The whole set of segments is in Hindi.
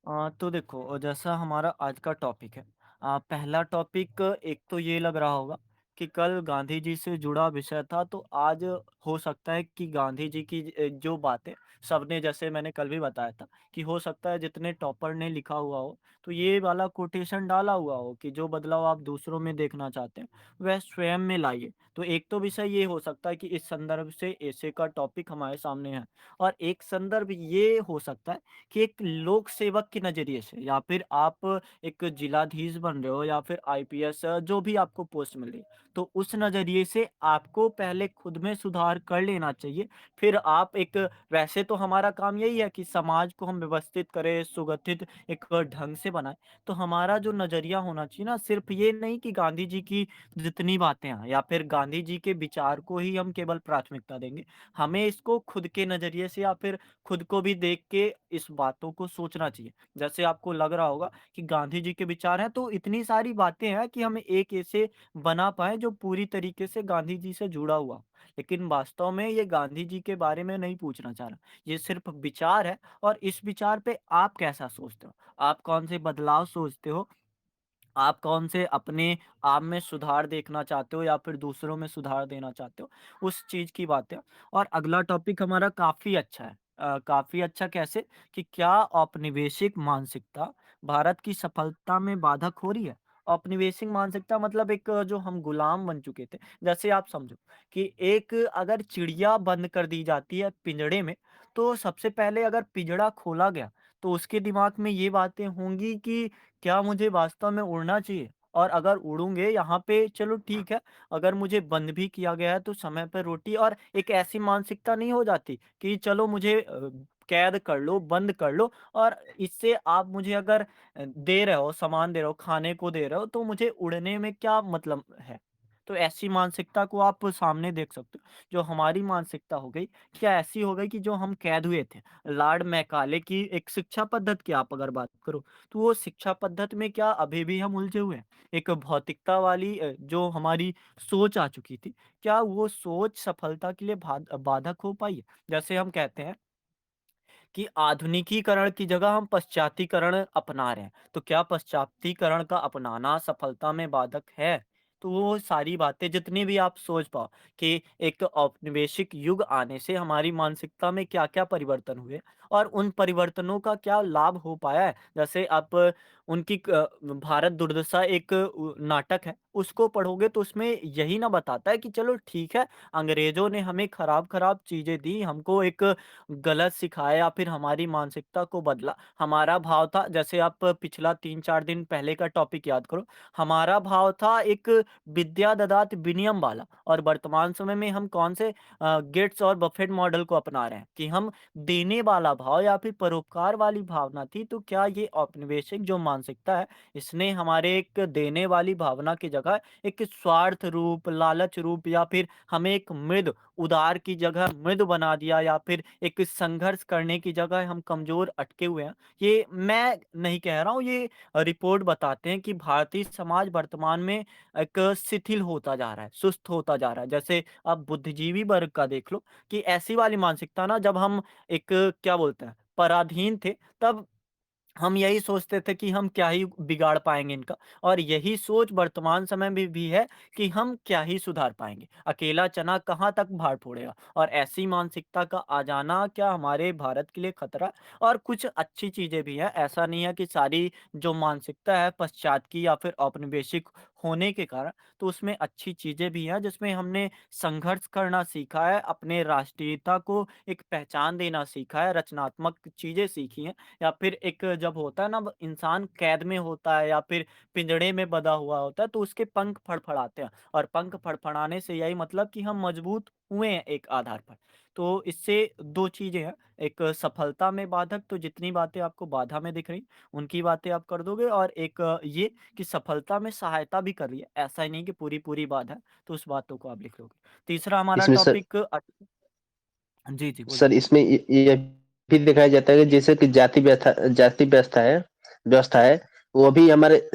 तो देखो जैसा हमारा आज का टॉपिक है। पहला टॉपिक एक तो ये लग रहा होगा कि कल गांधी जी से जुड़ा विषय था, तो आज हो सकता है कि गांधी जी की जो बातें सबने, जैसे मैंने कल भी बताया था, कि हो सकता है जितने टॉपर ने लिखा हुआ हो तो ये वाला कोटेशन डाला हुआ हो कि जो बदलाव आप दूसरों में देखना चाहते हैं वह स्वयं में लाइए। तो एक तो विषय ये हो सकता है कि इस संदर्भ से ऐसे का टॉपिक हमारे सामने है, और एक संदर्भ ये हो सकता है कि एक लोक सेवक के नज़रिए से, या फिर आप एक जिलाधीश बन रहे हो या फिर आईपीएस, जो भी आपको पोस्ट मिल रही है, तो उस नज़रिए से आपको पहले खुद में सुधार कर लेना चाहिए। फिर आप एक, वैसे तो हमारा काम यही है कि समाज को हम व्यवस्थित करें, सुगठित एक ढंग से बनाएँ। तो हमारा जो नज़रिया होना चाहिए ना, सिर्फ़ ये नहीं कि गांधी जी की जितनी बातें हैं या फिर गांधी जी के विचार को ही हम केवल प्राथमिकता देंगे। हमें इसको खुद के नज़रिए से या फिर खुद को भी देख के इस बातों को सोचना चाहिए। जैसे आपको लग रहा होगा कि गांधी जी के विचार हैं, तो इतनी सारी बातें हैं कि हम एक ऐसे बना पाएँ जो पूरी तरीके से गांधी जी से जुड़ा हुआ हो। लेकिन वास्तव में ये गांधी जी के बारे में नहीं पूछना चाह रहा। ये सिर्फ़ विचार है, और इस विचार पे आप कैसा सोचते हो? आप कौन से बदलाव सोचते हो? आप कौन से अपने आप में सुधार देखना चाहते हो या फिर दूसरों में सुधार देना चाहते हो, उस चीज़ की बातें। और अगला टॉपिक हमारा काफ़ी अच्छा है। काफ़ी अच्छा कैसे? कि क्या औपनिवेशिक मानसिकता भारत की सफलता में बाधक हो रही है? औपनिवेशिक मानसिकता मतलब एक, जो हम गुलाम बन चुके थे। जैसे आप समझो कि एक अगर चिड़िया बंद कर दी जाती है पिंजड़े में, तो सबसे पहले अगर पिंजड़ा खोला गया, तो उसके दिमाग में ये बातें होंगी कि क्या मुझे वास्तव में उड़ना चाहिए? और अगर उड़ूँगे यहाँ पे, चलो ठीक है, अगर मुझे बंद भी किया गया है तो समय पे रोटी, और एक ऐसी मानसिकता नहीं हो जाती कि चलो मुझे कैद कर लो, बंद कर लो, और इससे आप मुझे अगर दे रहे हो, सामान दे रहे हो, खाने को दे रहे हो, तो मुझे उड़ने में क्या मतलब है? तो ऐसी मानसिकता को आप सामने देख सकते हो। जो हमारी मानसिकता हो गई, क्या ऐसी हो गई कि जो हम कैद हुए थे। लॉर्ड मैकाले की एक शिक्षा पद्धति की आप अगर बात करो, तो वो शिक्षा पद्धति में क्या अभी भी हम उलझे हुए हैं? एक भौतिकता वाली जो हमारी सोच आ चुकी थी, क्या वो सोच सफलता के लिए बाधक हो पाई है? जैसे हम कहते हैं कि आधुनिकीकरण की जगह हम पश्चातीकरण अपना रहे हैं, तो क्या पश्चातीकरण का अपनाना सफलता में बाधक है? तो वो सारी बातें जितनी भी आप सोच पाओ कि एक औपनिवेशिक युग आने से हमारी मानसिकता में क्या-क्या परिवर्तन हुए और उन परिवर्तनों का क्या लाभ हो पाया है। जैसे आप उनकी भारत दुर्दशा एक नाटक है, उसको पढ़ोगे तो उसमें यही ना बताता है कि चलो ठीक है, अंग्रेज़ों ने हमें खराब-खराब चीज़ें दी, हमको एक गलत सिखाया या फिर हमारी मानसिकता को बदला। हमारा भाव था, जैसे आप पिछला 3-4 दिन पहले का टॉपिक याद करो, हमारा भाव था एक विद्या ददाति विनयम वाला, और वर्तमान समय में हम कौन से गेट्स और बफेट मॉडल को अपना रहे हैं कि हम देने वाला भाव या फिर परोपकार वाली भावना थी। तो क्या ये औपनिवेशिक जो मानसिकता है, इसने हमारे एक देने वाली भावना की जगह एक स्वार्थ रूप, लालच रूप, या फिर हमें एक उदार की जगह मृदु बना दिया, या फिर एक संघर्ष करने की जगह हम कमज़ोर अटके हुए हैं। ये मैं नहीं कह रहा हूँ, ये रिपोर्ट बताते हैं कि भारतीय समाज वर्तमान में एक शिथिल होता जा रहा है, सुस्त होता जा रहा है। जैसे आप बुद्धिजीवी वर्ग का देख लो कि ऐसी वाली मानसिकता ना, जब हम एक, क्या बोलते हैं, पराधीन थे, तब हम यही सोचते थे कि हम क्या ही बिगाड़ पाएँगे इनका, और यही सोच वर्तमान समय में भी है कि हम क्या ही सुधार पाएँगे। अकेला चना कहाँ तक भार फोड़ेगा, और ऐसी मानसिकता का आ जाना क्या हमारे भारत के लिए खतरा है? और कुछ अच्छी चीज़ें भी हैं, ऐसा नहीं है कि सारी जो मानसिकता है पश्चात की या फिर औपनिवेशिक होने के कारण, तो उसमें अच्छी चीज़ें भी हैं जिसमें हमने संघर्ष करना सीखा है, अपने राष्ट्रीयता को एक पहचान देना सीखा है, रचनात्मक चीज़ें सीखी हैं। या फिर एक, जब होता है ना, इंसान कैद में होता है या फिर पिंजड़े में बंधा हुआ होता है, तो उसके पंख फड़फड़ाते हैं, और पंख फड़फड़ाने से यही मतलब कि हम मजबूत हुए हैं एक आधार पर। तो इससे 2 चीज़ें हैं, एक सफलता में बाधक, तो जितनी बातें आपको बाधा में दिख रही, उनकी बातें आप कर दोगे, और एक ये कि सफलता में सहायता भी कर रही है। ऐसा ही नहीं कि पूरी-पूरी बाधा है, तो उस बातों को आप लिख लोगे। तीसरा हमारा इसमें सर टॉपिक जी, जी, बोलिए। सर इसमें ये भी दिखाया जाता है कि जैसे कि जाति व्यवस्था है, वो भी हमारे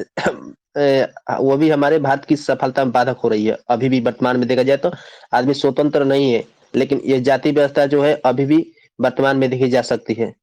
वो भी हमारे भारत की सफलता में बाधक हो रही है। अभी भी वर्तमान में देखा जाए तो आदमी स्वतंत्र नहीं है, लेकिन ये जाति व्यवस्था जो है अभी भी वर्तमान में देखी जा सकती है।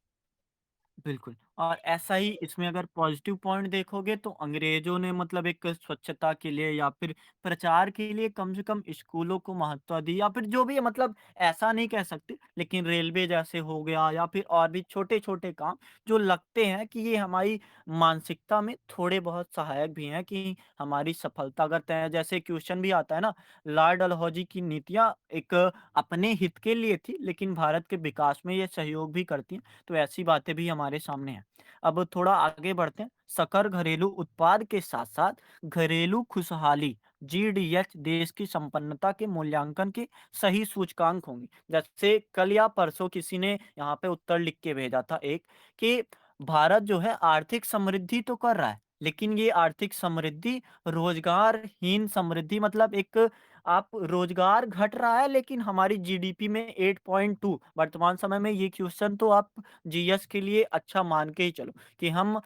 बिल्कुल। और ऐसा ही इसमें अगर पॉजिटिव पॉइंट देखोगे तो अंग्रेजों ने मतलब एक स्वच्छता के लिए या फिर प्रचार के लिए कम से कम स्कूलों को महत्व दी, या फिर जो भी है मतलब ऐसा नहीं कह सकते, लेकिन रेलवे जैसे हो गया या फिर और भी छोटे-छोटे काम जो लगते हैं कि ये हमारी मानसिकता में थोड़े बहुत सहायक भी हैं कि हमारी सफलता अगर तय, जैसे क्वेश्चन भी आता है ना, लॉर्ड डलहौजी की नीतियाँ एक अपने हित के लिए थी, लेकिन भारत के विकास में ये सहयोग भी करती हैं। तो ऐसी बातें भी हमारे सामने हैं। अब थोड़ा आगे बढ़ते हैं। सकल घरेलू उत्पाद के साथ-साथ घरेलू खुशहाली जीडीएच देश की संपन्नता के मूल्यांकन के सही सूचकांक होंगे। जैसे कल या परसों किसी ने यहाँ पे उत्तर लिख के भेजा था एक, कि भारत जो है आर्थिक समृद्धि तो कर रहा है, लेकिन ये आर्थिक समृद्धि रोजगारहीन समृद्धि, मतलब एक आप रोजगार घट रहा है लेकिन हमारी जीडीपी में 8.2 वर्तमान समय में, ये क्वेश्चन तो आप जीएस के लिए अच्छा मान के ही चलो कि हम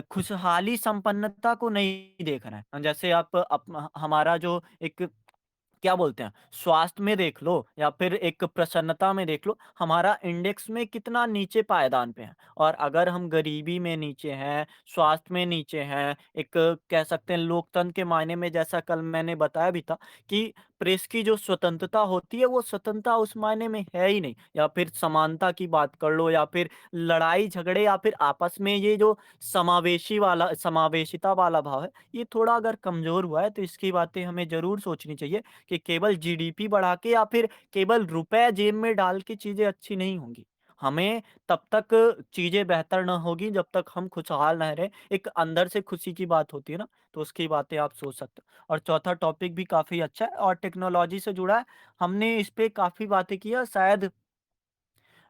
खुशहाली संपन्नता को नहीं देख रहे हैं। जैसे आप हमारा जो एक क्या बोलते हैं, स्वास्थ्य में देख लो या फिर एक प्रसन्नता में देख लो, हमारा इंडेक्स में कितना नीचे पायदान पे है। और अगर हम गरीबी में नीचे हैं, स्वास्थ्य में नीचे हैं, एक कह सकते हैं लोकतंत्र के मायने में, जैसा कल मैंने बताया भी था कि प्रेस की जो स्वतंत्रता होती है, वो स्वतंत्रता उस मायने में है ही नहीं। या फिर समानता की बात कर लो, या फिर लड़ाई झगड़े, या फिर आपस में ये जो समावेशिता वाला भाव है, ये थोड़ा अगर कमज़ोर हुआ है, तो इसकी बातें हमें ज़रूर सोचनी चाहिए कि केवल जीडीपी बढ़ा के या फिर केवल रुपए जेब में डाल के चीज़ें अच्छी नहीं होंगी। हमें तब तक चीज़ें बेहतर ना होगी जब तक हम खुशहाल ना रहें। एक अंदर से खुशी की बात होती है ना, तो उसकी बातें आप सोच सकते हो। और चौथा टॉपिक भी काफ़ी अच्छा है और टेक्नोलॉजी से जुड़ा है। हमने इस पे काफ़ी बातें की है, शायद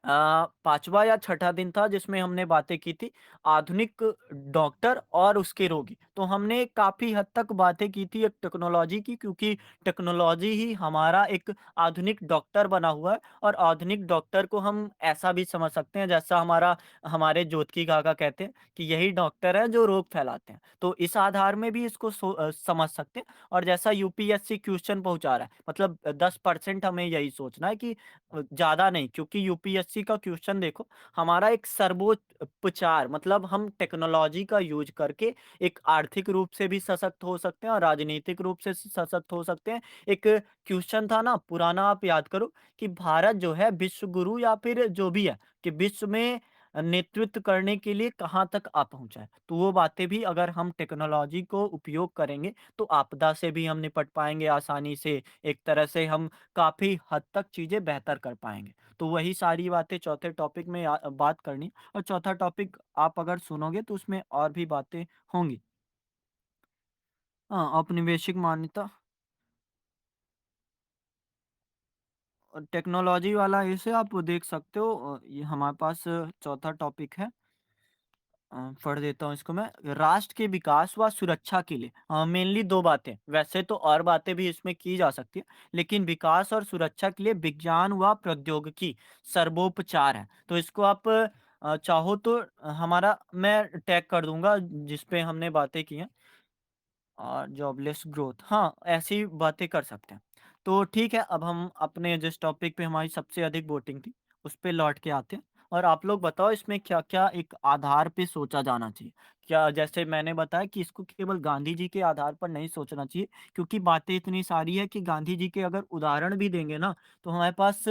5वाँ या छठा दिन था जिसमें हमने बातें की थी आधुनिक डॉक्टर और उसके रोगी। तो हमने काफ़ी हद तक बातें की थी एक टेक्नोलॉजी की, क्योंकि टेक्नोलॉजी ही हमारा एक आधुनिक डॉक्टर बना हुआ है। और आधुनिक डॉक्टर को हम ऐसा भी समझ सकते हैं, जैसा हमारे ज्योतिषी काका कहते हैं कि यही डॉक्टर है जो रोग फैलाते हैं। तो इस आधार में भी इसको समझ सकते हैं। और जैसा यूपीएससी क्वेश्चन पहुँचा रहा है, मतलब 10% हमें यही सोचना है कि ज़्यादा नहीं, क्योंकि यूपीएससी का क्वेश्चन देखो, हमारा एक सर्वोपचार, मतलब हम टेक्नोलॉजी का यूज़ करके एक आर्थिक रूप से भी सशक्त हो सकते हैं और राजनीतिक रूप से सशक्त हो सकते हैं। एक क्वेश्चन था ना पुराना, आप याद करो, कि भारत जो है विश्व गुरु या फिर जो भी है, कि विश्व में नेतृत्व करने के लिए कहाँ तक आ पहुँचा है। तो वो बातें भी अगर हम टेक्नोलॉजी को उपयोग करेंगे, तो आपदा से भी हम निपट पाएँगे आसानी से। एक तरह से हम काफ़ी हद तक चीज़ें बेहतर कर पाएँगे। तो वही सारी बातें चौथे टॉपिक में बात करनी। और चौथा टॉपिक आप अगर सुनोगे तो उसमें और भी बातें होंगी। हाँ, औपनिवेशिक मान्यता और टेक्नोलॉजी वाला इसे आप देख सकते हो। ये हमारे पास चौथा टॉपिक है। पढ़ देता हूँ इसको मैं। राष्ट्र के विकास व सुरक्षा के लिए मेनली 2 बातें, वैसे तो और बातें भी इसमें की जा सकती है, लेकिन विकास और सुरक्षा के लिए विज्ञान व प्रौद्योगिकी सर्वोपचार है। तो इसको आप चाहो तो हमारा मैं टैग कर दूँगा जिस पे हमने बातें की हैं। और जॉबलेस ग्रोथ, हाँ, ऐसी बातें कर सकते हैं। तो ठीक है, अब हम अपने जिस टॉपिक पे हमारी सबसे अधिक वोटिंग थी, उस पे लौट के आते हैं। और आप लोग बताओ इसमें क्या-क्या एक आधार पे सोचा जाना चाहिए? क्या, जैसे मैंने बताया कि इसको केवल गांधी जी के आधार पर नहीं सोचना चाहिए, क्योंकि बातें इतनी सारी है कि गांधी जी के अगर उदाहरण भी देंगे ना, तो हमारे पास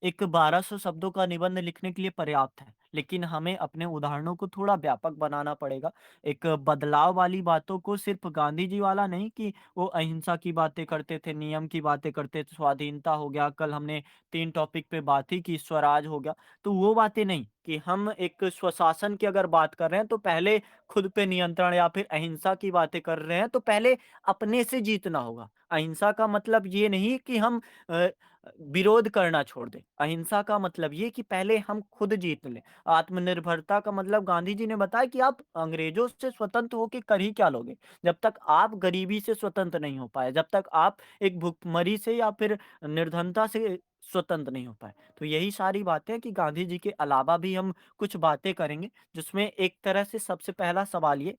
एक 1200 शब्दों का निबंध लिखने के लिए पर्याप्त है। लेकिन हमें अपने उदाहरणों को थोड़ा व्यापक बनाना पड़ेगा। एक बदलाव वाली बातों को सिर्फ गांधी जी वाला नहीं कि वो अहिंसा की बातें करते थे, नियम की बातें करते थे, स्वाधीनता हो गया, कल हमने 3 टॉपिक पे बात ही की, स्वराज हो गया। तो वो बातें नहीं कि हम एक स्वशासन की अगर बात कर रहे हैं तो पहले खुद पे नियंत्रण, या फिर अहिंसा की बातें कर रहे हैं तो पहले अपने से जीतना होगा। अहिंसा का मतलब ये नहीं कि हम अ, विरोध करना छोड़ दें। अहिंसा का मतलब ये कि पहले हम खुद जीत लें। आत्मनिर्भरता का मतलब गांधी जी ने बताया कि आप अंग्रेजों से स्वतंत्र होके कर ही क्या लोगे? जब तक आप गरीबी से स्वतंत्र नहीं हो पाए, जब तक आप एक भुखमरी से या फिर निर्धनता से स्वतंत्र नहीं हो पाए। तो यही सारी बातें हैं कि गांधी जी के अलावा भी हम कुछ बातें करेंगे, जिसमें एक तरह से सबसे पहला सवाल ये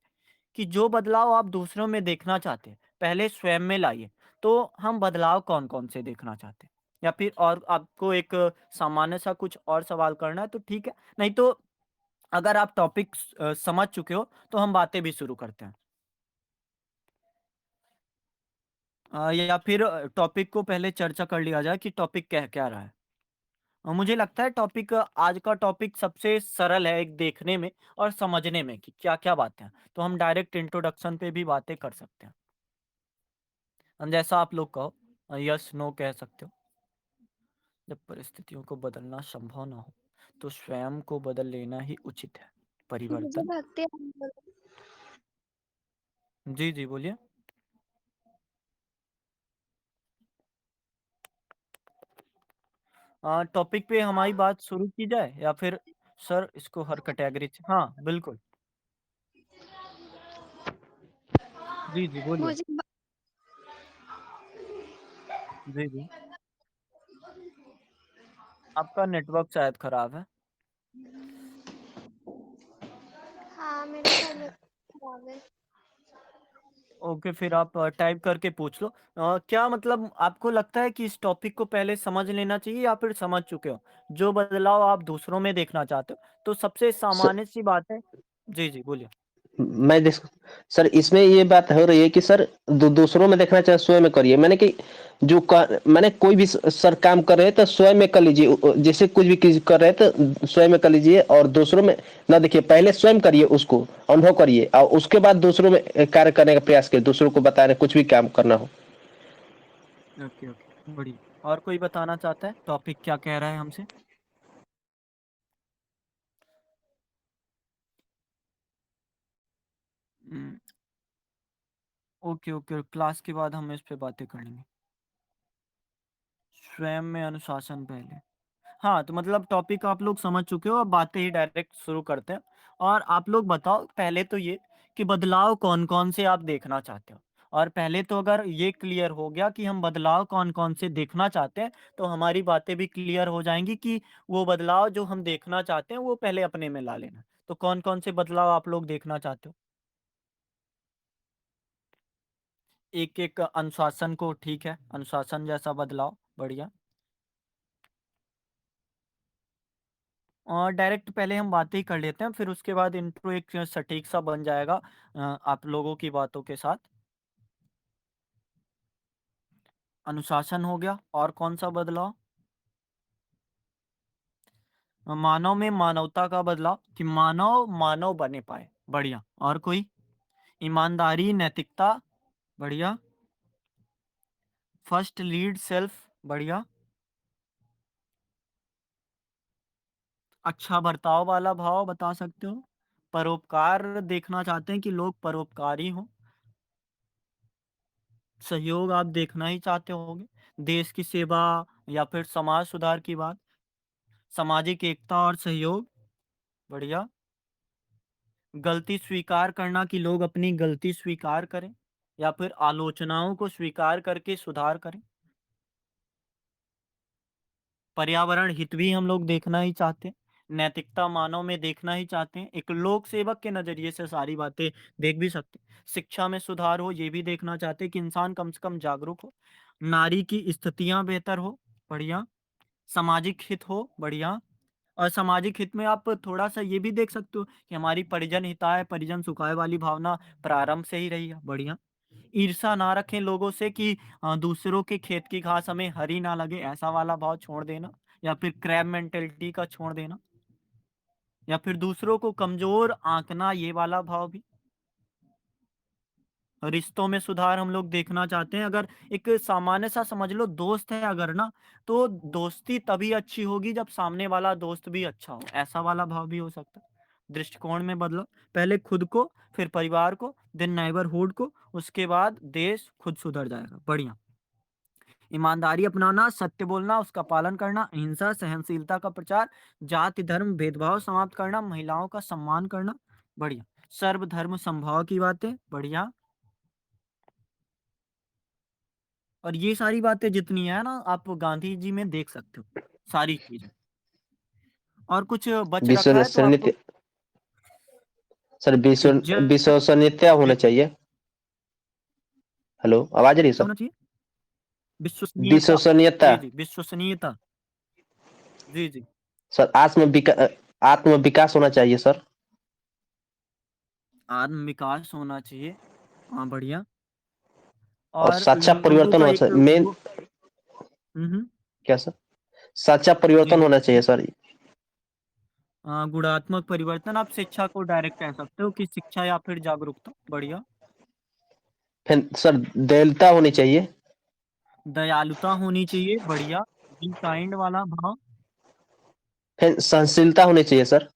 कि जो बदलाव आप दूसरों में देखना चाहते हैं, पहले स्वयं में लाइए। तो हम बदलाव कौन-कौन से देखना चाहते हैं? या फिर और आपको एक सामान्य सा कुछ और सवाल करना है तो ठीक है, नहीं तो अगर आप टॉपिक समझ चुके हो तो हम बातें भी शुरू करते हैं। या फिर टॉपिक को पहले चर्चा कर लिया जाए कि टॉपिक कह क्या रहा है। मुझे लगता है टॉपिक आज का टॉपिक सबसे सरल है एक देखने में और समझने में कि क्या-क्या बातें हैं। तो हम डायरेक्ट इंट्रोडक्शन पे भी बातें कर सकते हैं। जैसा आप लोग कहो, यस नो कह सकते हो। जब परिस्थितियों को बदलना संभव ना हो, तो स्वयं को बदल लेना ही उचित है। मुझे परिवर्तन। लगते हैं जी, जी, बोलिए। टॉपिक पे हमारी बात शुरू की जाए या फिर सर इसको हर कैटेगरी से हाँ, बिल्कुल। जी, जी, बोलिए। मुझे जी, जी। आपका नेटवर्क शायद खराब है। हाँ, मेरे घर में खराब है। ओके, फिर आप टाइप करके पूछ लो। क्या मतलब आपको लगता है कि इस टॉपिक को पहले समझ लेना चाहिए या फिर समझ चुके हो? जो बदलाव आप दूसरों में देखना चाहते हो, तो सबसे स- सामान्य सी बात है। जी, जी, बोलिए। मैं देख सर इसमें ये बात हो रही है कि सर दूसरों में देखना चाहे स्वयं में करिए मैंने कि मैंने कोई भी सर काम कर रहे हैं तो स्वयं में कर लीजिए जैसे कुछ भी कर रहे हैं तो स्वयं में कर लीजिए और दूसरों में ना देखिए पहले स्वयं करिए उसको अनुभव करिए और उसके बाद दूसरों में कार्य करने का प्रयास करिए दूसरों को बता रहे कुछ भी काम करना हो। ओके, ओके, बढ़िया। और कोई बताना चाहता है टॉपिक क्या कह रहा है हमसे? हुँ, ओके, ओके, क्लास के बाद हम इस पे बातें कर लेंगे। स्वयं में अनुशासन पहले। हाँ, तो मतलब टॉपिक आप लोग समझ चुके हो, अब बातें ही डायरेक्ट शुरू करते हैं। और आप लोग बताओ पहले तो ये कि बदलाव कौन-कौन से आप देखना चाहते हो? और पहले तो अगर ये क्लियर हो गया कि हम बदलाव कौन-कौन से देखना चाहते हैं, तो हमारी बातें भी क्लियर हो जाएँगी कि वो बदलाव जो हम देखना चाहते हैं, वो पहले अपने में ला लेना। तो कौन-कौन से बदलाव आप लोग देखना चाहते हो? एक-एक अनुशासन को ठीक है, अनुशासन जैसा बदलाव, बढ़िया। डायरेक्ट पहले हम बातें ही कर लेते हैं, फिर उसके बाद इंट्रो एक सटीक सा बन जाएगा आप लोगों की बातों के साथ। अनुशासन हो गया और कौन-सा बदलाव? मानव में मानवता का बदलाव कि मानव मानव बने पाए, बढ़िया। और कोई? ईमानदारी, नैतिकता, बढ़िया। फर्स्ट लीड सेल्फ, बढ़िया। अच्छा बर्ताव वाला भाव बता सकते हो? परोपकार देखना चाहते हैं कि लोग परोपकारी हों। सहयोग आप देखना ही चाहते होंगे। देश की सेवा या फिर समाज सुधार की बात, सामाजिक एकता और सहयोग, बढ़िया। गलती स्वीकार करना कि लोग अपनी गलती स्वीकार करें या फिर आलोचनाओं को स्वीकार करके सुधार करें। पर्यावरण हित भी हम लोग देखना ही चाहते हैं। नैतिकता मानव में देखना ही चाहते हैं। एक लोक सेवक के नज़रिए से सारी बातें देख भी सकते हैं। शिक्षा में सुधार हो ये भी देखना चाहते हैं कि इंसान कम से कम जागरूक हो। नारी की स्थितियाँ बेहतर हो, बढ़िया। सामाजिक हित हो, बढ़िया। और सामाजिक हित में आप थोड़ा-सा ये भी देख सकते हो कि हमारी परिजन हिताय, परिजन सुखाय वाली भावना प्रारंभ से ही रही है, बढ़िया। ईर्ष्या ना रखें लोगों से कि दूसरों के खेत की घास हमें हरी ना लगे, ऐसा वाला भाव छोड़ देना या फिर क्रैब मेंटालिटी का छोड़ देना या फिर दूसरों को कमज़ोर आँकना, ये वाला भाव भी। रिश्तों में सुधार हम लोग देखना चाहते हैं। अगर एक सामान्य सा समझ लो दोस्त है अगर ना, तो दोस्ती तभी अच्छी होगी जब सामने वाला दोस्त भी अच्छा हो, ऐसा वाला भाव भी हो सकता है। दृष्टिकोण में बदलाव, पहले खुद को, फिर परिवार को, देन नेबरहुड को, उसके बाद देश खुद सुधर जाएगा, बढ़िया। ईमानदारी अपनाना, सत्य बोलना, उसका पालन करना, अहिंसा, सहनशीलता का प्रचार, जाति धर्म भेदभाव समाप्त करना, महिलाओं का सम्मान करना, बढ़िया। सर्वधर्म समभाव की बातें, बढ़िया। और ये सारी बातें जितनी है ना आप गांधी जी में देख सकते हो, सारी चीज़ें। और कुछ बच रखा है तो विश्वसनीयता आपको सर इज्जत विश्वसनीयता जी, होना चाहिए। हेलो आवाज आ रही है क्या सर। होना चाहिए? विश्वसनीयता। विश्वसनीयता जी, जी, विश्वसनीयता। जी, जी। सर आत्म विकास होना चाहिए सर। आत्म विकास होना चाहिए। हाँ, बढ़िया। और और सच्चा लोगों परिवर्तन का होना एक चाहिए मेन। वो। हम्म। क्या सर? सच्चा जी परिवर्तन जी, होना चाहिए बताइए। सर। गुणात्मक परिवर्तन, आप शिक्षा को डायरेक्ट कह सकते हो कि शिक्षा या फिर जागरूकता। बढ़िया। फिर सर दयालुता होनी चाहिए। दयालुता होनी चाहिए। बढ़िया। बी काइंड वाला भाव। फिर सहनशीलता होनी चाहिए सर।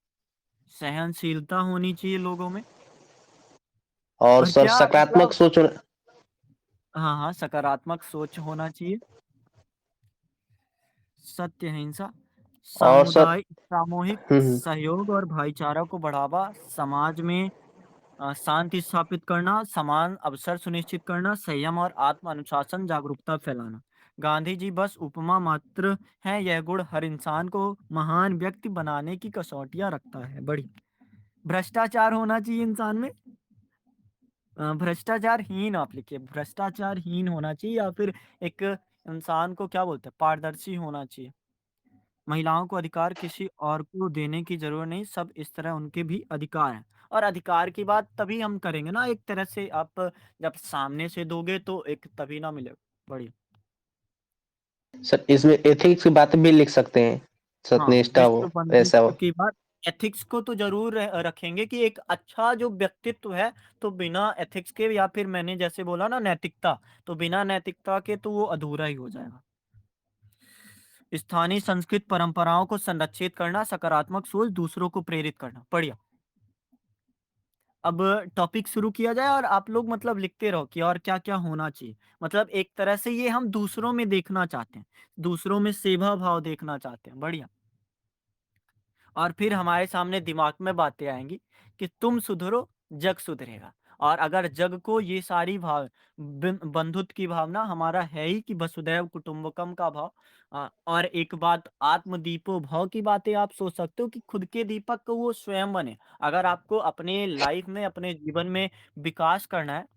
सहनशीलता होनी चाहिए लोगों में। और और सर क्या सकारात्मक मतलब। सोच हाँ हाँ, सकारात्मक सोच होना चाहिए। सत्य, अहिंसा, और सर सामूहिक हम्म। सहयोग और भाईचारा को बढ़ावा, समाज में शांति स्थापित करना, समान अवसर सुनिश्चित करना, संयम और आत्म अनुशासन, जागरूकता फैलाना। गांधी जी बस उपमा मात्र हैं, यह गुण हर इंसान को महान व्यक्ति बनाने की कसौटियां रखता है। बड़ी। भ्रष्टाचार होना चाहिए इंसान में। भ्रष्टाचारहीन आप लिखिए, भ्रष्टाचारहीन होना चाहिए, या फिर एक इंसान को क्या बोलते हैं, पारदर्शी होना चाहिए। महिलाओं को अधिकार किसी और को देने की जरूरत नहीं, सब इस तरह उनके भी अधिकार हैं। और अधिकार की बात तभी हम करेंगे ना, एक तरह से आप जब सामने से दोगे तो एक तभी ना मिलेगा। बढ़िया। सर इसमें एथिक्स की बातें भी लिख सकते हैं। हाँ, सत्यनिष्ठा हो विश्व ऐसा बंधुत्व हो। की बात। एथिक्स को तो जरूर रखेंगे कि एक अच्छा जो व्यक्तित्व है, तो बिना एथिक्स के, या फिर मैंने जैसे बोला ना नैतिकता, तो बिना नैतिकता के तो वो अधूरा ही हो जाएगा। स्थानीय संस्कृत परंपराओं को संरक्षित करना, सकारात्मक सोच, दूसरों को प्रेरित करना। बढ़िया। अब टॉपिक शुरू किया जाए और आप लोग मतलब लिखते रहो कि और क्या क्या होना चाहिए। मतलब एक तरह से ये हम दूसरों में देखना चाहते हैं, दूसरों में सेवा भाव देखना चाहते हैं। बढ़िया। और फिर हमारे सामने दिमाग में बातें आएंगी कि तुम सुधरो, जग सुधरेगा। और अगर जग को ये सारी भाव, बंधुत्व की भावना, हमारा है ही कि वसुधैव कुटुंबकम का भाव। और एक बात, आत्मदीपो भाव की बातें आप सोच सकते हो कि खुद के दीपक को वो स्वयं बने। अगर आपको अपने लाइफ में, अपने जीवन में विकास करना है,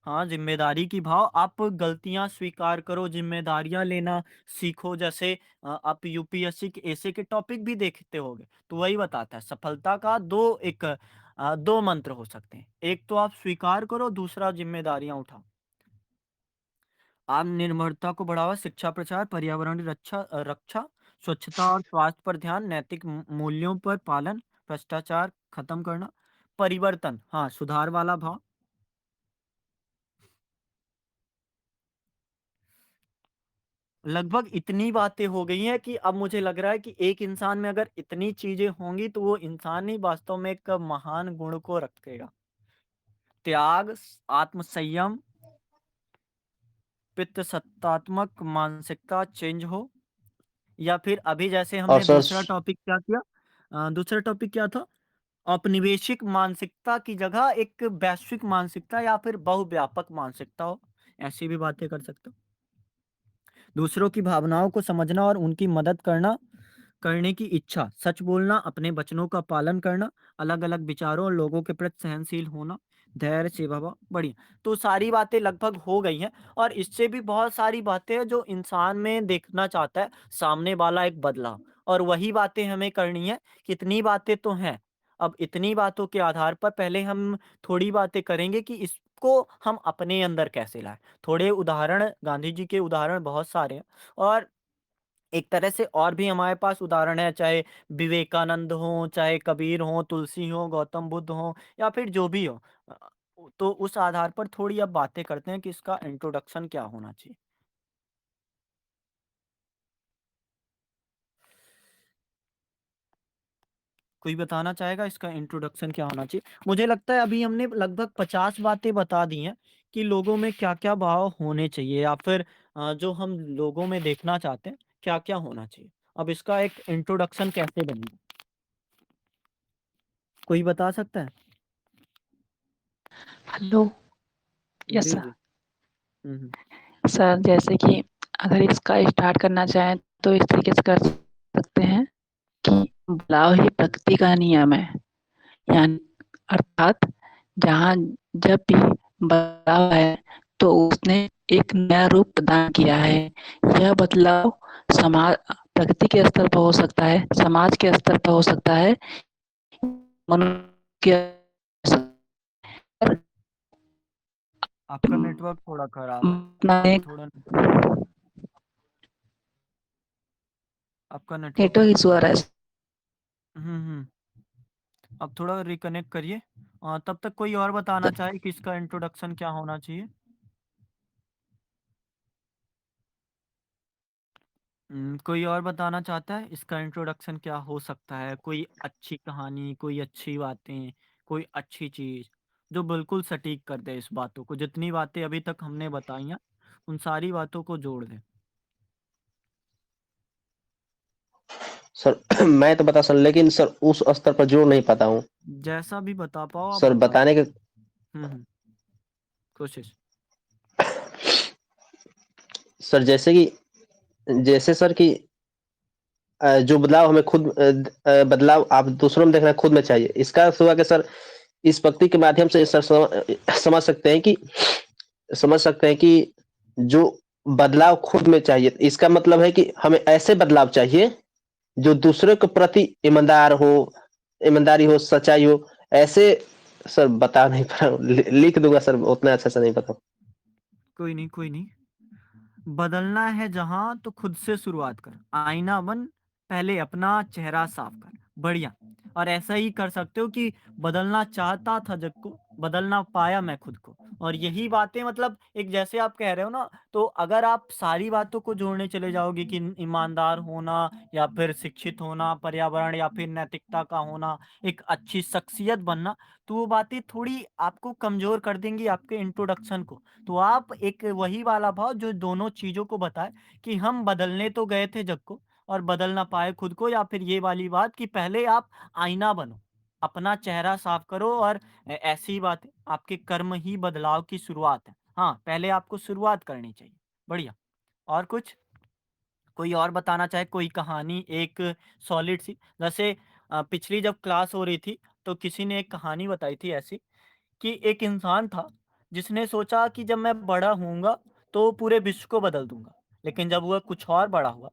हाँ, जिम्मेदारी की भाव, आप गलतियां स्वीकार करो, जिम्मेदारियां लेना सीखो। जैसे आप यूपीएससी के ऐसे के टॉपिक भी देखते होगे, तो वही बताता है सफलता का दो मंत्र हो सकते हैं। एक तो आप स्वीकार करो, दूसरा जिम्मेदारियां उठाओ। आत्मनिर्भरता को बढ़ावा, शिक्षा प्रचार, पर्यावरण रक्षा, स्वच्छता और स्वास्थ्य पर ध्यान, नैतिक मूल्यों पर पालन, भ्रष्टाचार खत्म करना, परिवर्तन, हाँ, सुधार वाला भाव। लगभग इतनी बातें हो गई हैं कि अब मुझे लग रहा है कि एक इंसान में अगर इतनी चीजें होंगी तो वो इंसान ही वास्तव में एक महान गुण को रखेगा। त्याग, आत्मसंयम, पित्त सत्तात्मक मानसिकता चेंज हो। या फिर अभी जैसे और हमने सर दूसरा टॉपिक क्या किया, दूसरा टॉपिक क्या था, औपनिवेशिक मानसिकता की जगह एक वैश्विक मानसिकता या फिर बहुव्यापक मानसिकता हो, ऐसी भी बातें कर सकते हो। दूसरों की भावनाओं को समझना और उनकी मदद करने की इच्छा, सच बोलना, अपने वचनों का पालन करना, अलग अलग विचारों और लोगों के प्रति सहनशील होना, धैर्य, सेवा भाव। बढ़िया। तो सारी बातें लगभग हो गई हैं, और इससे भी बहुत सारी बातें हैं जो इंसान में देखना चाहता है सामने वाला एक बदलाव, और वही बातें हमें करनी है। कितनी बातें तो हैं। अब इतनी बातों के आधार पर पहले हम थोड़ी बातें करेंगे कि इसको हम अपने अंदर कैसे लाएं। थोड़े उदाहरण, गांधी जी के उदाहरण बहुत सारे हैं, और एक तरह से और भी हमारे पास उदाहरण है, चाहे विवेकानंद हो, चाहे कबीर हो, तुलसी हो, गौतम बुद्ध हो, या फिर जो भी हो। तो उस आधार पर थोड़ी अब बातें करते हैं कि इसका इंट्रोडक्शन क्या होना चाहिए। कोई बताना चाहेगा इसका इंट्रोडक्शन क्या होना चाहिए? मुझे लगता है अभी हमने लगभग 50 बातें बता दी हैं कि लोगों में क्या क्या भाव होने चाहिए, या फिर जो हम लोगों में देखना चाहते हैं क्या क्या होना चाहिए। अब इसका एक इंट्रोडक्शन कैसे बनेगा, कोई बता सकता है? हेलो। यस जी सर। जी। हम्म। सर जैसे कि अगर इसका स्टार्ट करना चाहें तो इस तरीके से कर सकते हैं कि बदलाव ही प्रकृति का नियम है। यानी अर्थात जहाँ जब भी बदलाव है तो उसने एक नया रूप प्रदान किया है। यह बदलाव समाज प्रगति के स्तर पर हो सकता है, समाज के स्तर पर हो सकता है, मनुष्य के स्तर आपका नेटवर्क थोड़ा खराब है। अपना आप एक थोड़ा आपका नेटवर्क नेटवर्क थोड़ा इशू आ रहा है। अब थोड़ा रिकनेक्ट करिए। तब तक कोई और बताना चाहे कि इसका इंट्रोडक्शन क्या होना चाहिए? कोई और बताना चाहता है इसका इंट्रोडक्शन क्या हो सकता है? कोई अच्छी कहानी, कोई अच्छी बातें, कोई अच्छी चीज़ जो बिल्कुल सटीक कर दे इस बातों को, जितनी बातें अभी तक हमने बताई हैं, उन सारी बातों को जोड़ दे। सर मैं तो बता सर, लेकिन सर उस स्तर पर जोड़ नहीं पाता हूँ। जैसा भी बता पाओ आप सर बता दो। बताने के हुँ। कोशिश। सर जैसे सर कि जो बदलाव हमें खुद बदलाव आप दूसरों में देखना खुद में चाहिए। इसका अर्थ हुआ कि सर इस पंक्ति के माध्यम से सर समझ सकते हैं कि जो बदलाव खुद में चाहिए, इसका मतलब है कि हमें ऐसे बदलाव चाहिए जो दूसरे के प्रति ईमानदारी हो, सच्चाई हो। ऐसे सर बता नहीं पा रहा हूँ, लिख दूंगा सर, उतना अच्छा से नहीं पता। कोई नहीं, कोई नहीं। बदलना है जहां तो खुद से शुरुआत कर, आईना बन, पहले अपना चेहरा साफ कर। बढ़िया। और ऐसा ही कर सकते हो कि बदलना चाहता था जग को, बदलना पाया मैं खुद को। और यही बातें मतलब एक जैसे आप कह रहे हो ना, तो अगर आप सारी बातों को जोड़ने चले जाओगे कि ईमानदार होना या फिर शिक्षित होना, पर्यावरण या फिर नैतिकता का होना, एक अच्छी शख्सियत बनना, तो वो बातें थोड़ी आपको कमजोर कर देंगी आपके इंट्रोडक्शन को। तो आप एक वही वाला भाव जो दोनों चीज़ों को बताए कि हम बदलने तो गए थे जग को और बदल ना पाए खुद को, या फिर ये वाली बात कि पहले आप आईना बनो, अपना चेहरा साफ करो। और ऐसी बातें आपके कर्म ही बदलाव की शुरुआत है। हाँ, पहले आपको शुरुआत करनी चाहिए। बढ़िया। और कुछ? कोई और बताना चाहे कोई कहानी एक सॉलिड सी, जैसे पिछली जब क्लास हो रही थी तो किसी ने एक कहानी बताई थी ऐसी कि एक इंसान था जिसने सोचा कि जब मैं बड़ा होऊँगा तो पूरे विश्व को बदल दूँगा। लेकिन जब वह कुछ और बड़ा हुआ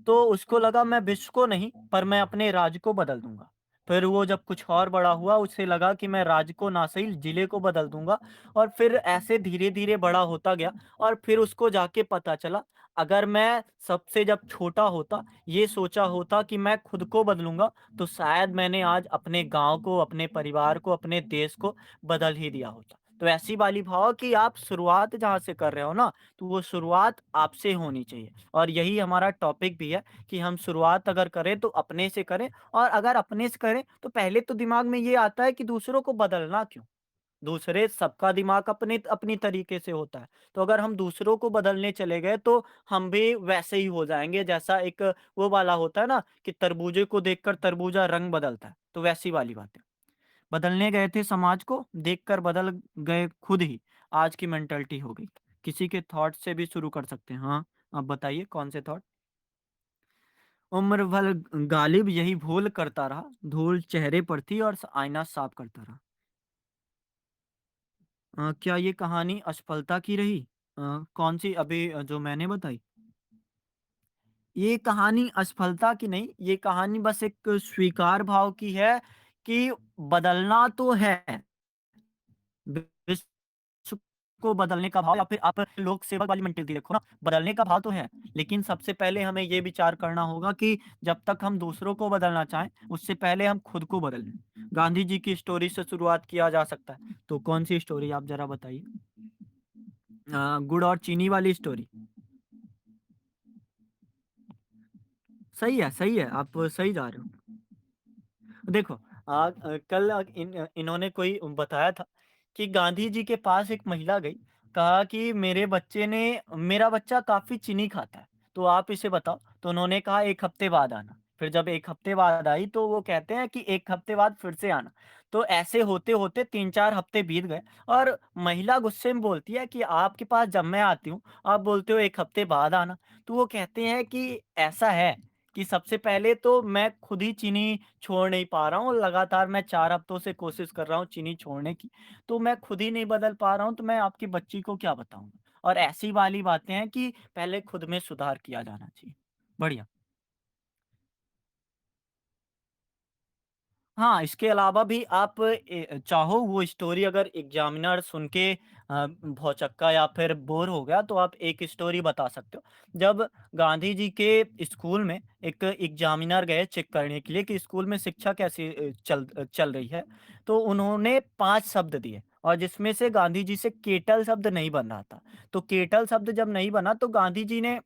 तो उसको लगा मैं विश्व को नहीं पर मैं अपने राज्य को बदल दूँगा। फिर वो जब कुछ और बड़ा हुआ उसे लगा कि मैं राज्य को ना सही ज़िले को बदल दूँगा। और फिर ऐसे धीरे-धीरे बड़ा होता गया और फिर उसको जाके पता चला, अगर मैं सबसे जब छोटा होता ये सोचा होता कि मैं खुद को बदलूँगा, तो शायद मैंने आज अपने गाँव को, अपने परिवार को, अपने देश को बदल ही दिया होता। तो ऐसी वाली भाव कि आप शुरुआत जहाँ से कर रहे हो ना, तो वो शुरुआत आपसे होनी चाहिए। और यही हमारा टॉपिक भी है कि हम शुरुआत अगर करें तो अपने से करें, और अगर अपने से करें तो पहले तो दिमाग में ये आता है कि दूसरों को बदलना क्यों? दूसरे सबका दिमाग अपने अपनी तरीके से होता है। तो अगर हम दूसरों को बदलने चले गए तो हम भी वैसे ही हो जाएँगे, जैसा एक वो वाला होता है ना कि तरबूजे को देखकर तरबूजा रंग बदलता है, तो वैसी वाली बात है। बदलने गए थे समाज को, देखकर बदल गए खुद ही, आज की मेंटालिटी हो गई। किसी के थॉट से भी शुरू कर सकते हैं। हाँ, आप बताइए कौन से थॉट? उम्र भर गालिब यही भूल करता रहा, धूल चेहरे पर थी और आईना साफ करता रहा। क्या ये कहानी असफलता की रही? कौन सी अभी जो मैंने बताई? ये कहानी असफलता की नहीं, ये कहानी बस एक स्वीकार भाव की है कि बदलना तो है। विश्व को बदलने का भाव, या फिर आप लोक सेवक वाली मेंटालिटी देखो ना, बदलने का भाव तो है, लेकिन सबसे पहले हमें ये विचार करना होगा कि जब तक हम दूसरों को बदलना चाहें, उससे पहले हम खुद को बदल लें। गांधी जी की स्टोरी से शुरुआत किया जा सकता है, तो कौन सी स्टोरी आप ज़रा बताइए? गुड़ और चीनी वाली स्टोरी। सही है, आप सही जा रहे हो। देखो, कल इन्होंने कोई बताया था कि गांधी जी के पास एक महिला गई, कहा कि मेरा बच्चा काफ़ी चीनी खाता है, तो आप इसे बताओ। तो उन्होंने कहा 1 हफ्ते बाद आना। फिर जब 1 हफ्ते बाद आई तो वो कहते हैं कि 1 हफ्ते बाद फिर से आना। तो ऐसे होते-होते 3-4 हफ्ते बीत गए और महिला गुस्से में बोलती है कि आपके पास जब मैं आती हूँ, आप बोलते हो 1 हफ्ते बाद आना। तो वो कहते हैं कि ऐसा है कि सबसे पहले तो मैं खुद ही चीनी छोड़ नहीं पा रहा हूँ, लगातार मैं 4 हफ्तों से कोशिश कर रहा हूँ चीनी छोड़ने की, तो मैं खुद ही नहीं बदल पा रहा हूँ, तो मैं आपकी बच्ची को क्या बताऊँगा? और ऐसी वाली बातें हैं कि पहले खुद में सुधार किया जाना चाहिए। बढ़िया। हाँ, इसके अलावा भी आप चाहो वो स्टोरी अगर एग्ज़ामिनर सुन के भौचक्का या फिर बोर हो गया तो आप एक स्टोरी बता सकते हो। जब गांधी जी के स्कूल में एक एग्ज़ामिनर गए चेक करने के लिए कि स्कूल में शिक्षा कैसी चल रही है, तो उन्होंने 5 शब्द दिए और जिसमें से गांधी जी से केटल शब्द नहीं बन रहा था। तो केटल शब्द जब नहीं बना तो गांधी जी ने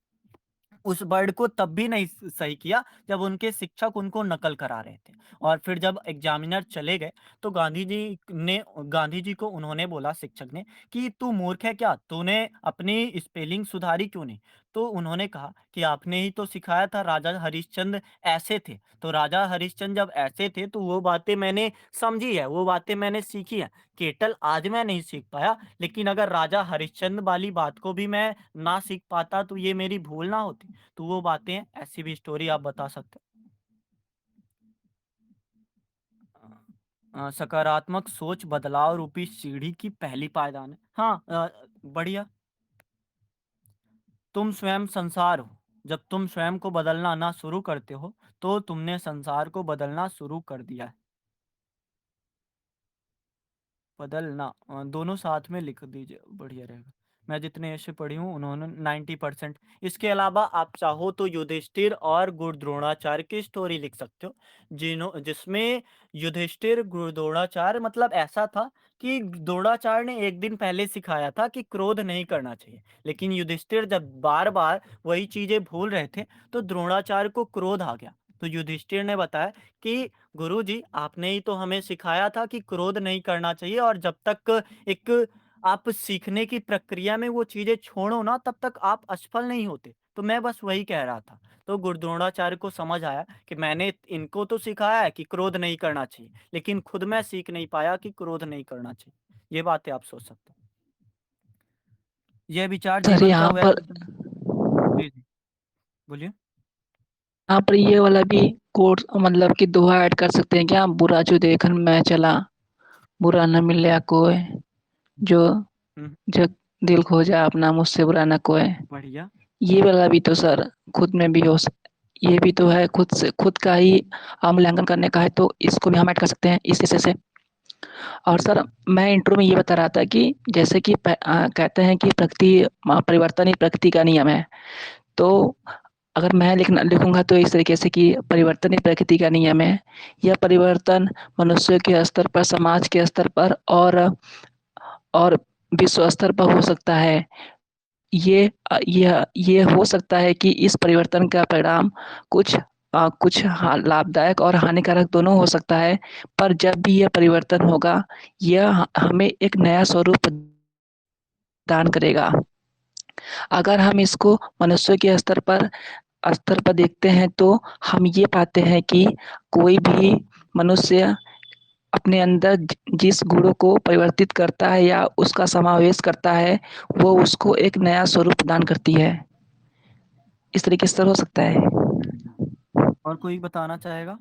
उस वर्ड को तब भी नहीं सही किया जब उनके शिक्षक उनको नकल करा रहे थे। और फिर जब एग्जामिनर चले गए तो गांधी जी को उन्होंने बोला शिक्षक ने कि तू मूर्ख है क्या, तूने अपनी स्पेलिंग सुधारी क्यों नहीं। तो उन्होंने कहा कि आपने ही तो सिखाया था राजा हरिश्चंद्र ऐसे थे, तो राजा हरिश्चंद्र जब ऐसे थे तो वो बातें मैंने समझी है, वो बातें मैंने सीखी है। केटल आज मैं नहीं सीख पाया, लेकिन अगर राजा हरिश्चंद्र वाली बात को भी मैं ना सीख पाता तो ये मेरी भूल ना होती। तो वो बातें ऐसी भी स्टोरी आप बता सकते हो। सकारात्मक सोच बदलाव रूपी सीढ़ी की पहली पायदान है। हाँ, बढ़िया। तुम स्वयं संसार हो। जब तुम स्वयं को बदलना ना शुरू करते हो तो तुमने संसार को बदलना शुरू कर दिया है। बदलना दोनों साथ में लिख दीजिए, बढ़िया रहेगा। मैं जितने ऐसे पढ़ी हूँ उन्होंने 90%। इसके अलावा आप चाहो तो युधिष्ठिर और गुरु द्रोणाचार्य की स्टोरी लिख सकते हो, जिसमें युधिष्ठिर गुरु द्रोणाचार्य मतलब ऐसा था कि द्रोणाचार्य ने एक दिन पहले सिखाया था कि क्रोध नहीं करना चाहिए, लेकिन युधिष्ठिर जब बार बार वही चीजें भूल रहे थे तो द्रोणाचार्य को क्रोध आ गया। तो युधिष्ठिर ने बताया कि गुरुजी आपने ही तो हमें सिखाया था कि क्रोध नहीं करना चाहिए, और जब तक एक आप सीखने की प्रक्रिया में वो चीजें छोड़ो ना तब तक आप असफल नहीं होते। तो मैं बस वही कह रहा था। तो गुरु द्रोणाचार्य को समझ आया कि मैंने इनको तो सिखाया है कि क्रोध नहीं करना चाहिए, लेकिन खुद मैं सीख नहीं पाया कि क्रोध नहीं करना चाहिए। ये बातें आप सोच सकते हो। यह विचार सर जीवन का यहाँ वह पर जी जी, बोलिए। ये वाला भी कोट मतलब कि दोहा ऐड कर सकते हैं क्या? बुरा जो देखन मैं चला, बुरा न मिलया कोय, जो हम्म, जग दिल खोजा अपना मुझसे बुरा न कोय। बढ़िया। ये वाला भी तो सर खुद में भी ये भी तो है, खुद से खुद का ही मूल्यांकन करने का है, तो इसको भी हम ऐड कर सकते हैं इस हिस्से से। और सर मैं इंट्रो में ये बता रहा था कि जैसे कि कहते हैं कि परिवर्तन ही प्रकृति का नियम है। तो अगर मैं लिखूंगा तो इस तरीके से कि परिवर्तन ही प्रकृति का नियम है। यह परिवर्तन मनुष्य के स्तर पर, समाज के स्तर पर और विश्व स्तर पर हो सकता है। ये हो सकता है कि इस परिवर्तन का परिणाम कुछ लाभदायक और हानिकारक दोनों हो सकता है। पर जब भी यह परिवर्तन होगा, यह हमें एक नया स्वरूप प्रदान करेगा। अगर हम इसको मनुष्य के स्तर पर देखते हैं तो हम ये पाते हैं कि कोई भी मनुष्य अपने अंदर जिस गुणों को परिवर्तित करता है या उसका समावेश करता है, वो उसको एक नया स्वरूप प्रदान करती है। इस तरीके से हो सकता है। और कोई बताना चाहेगा?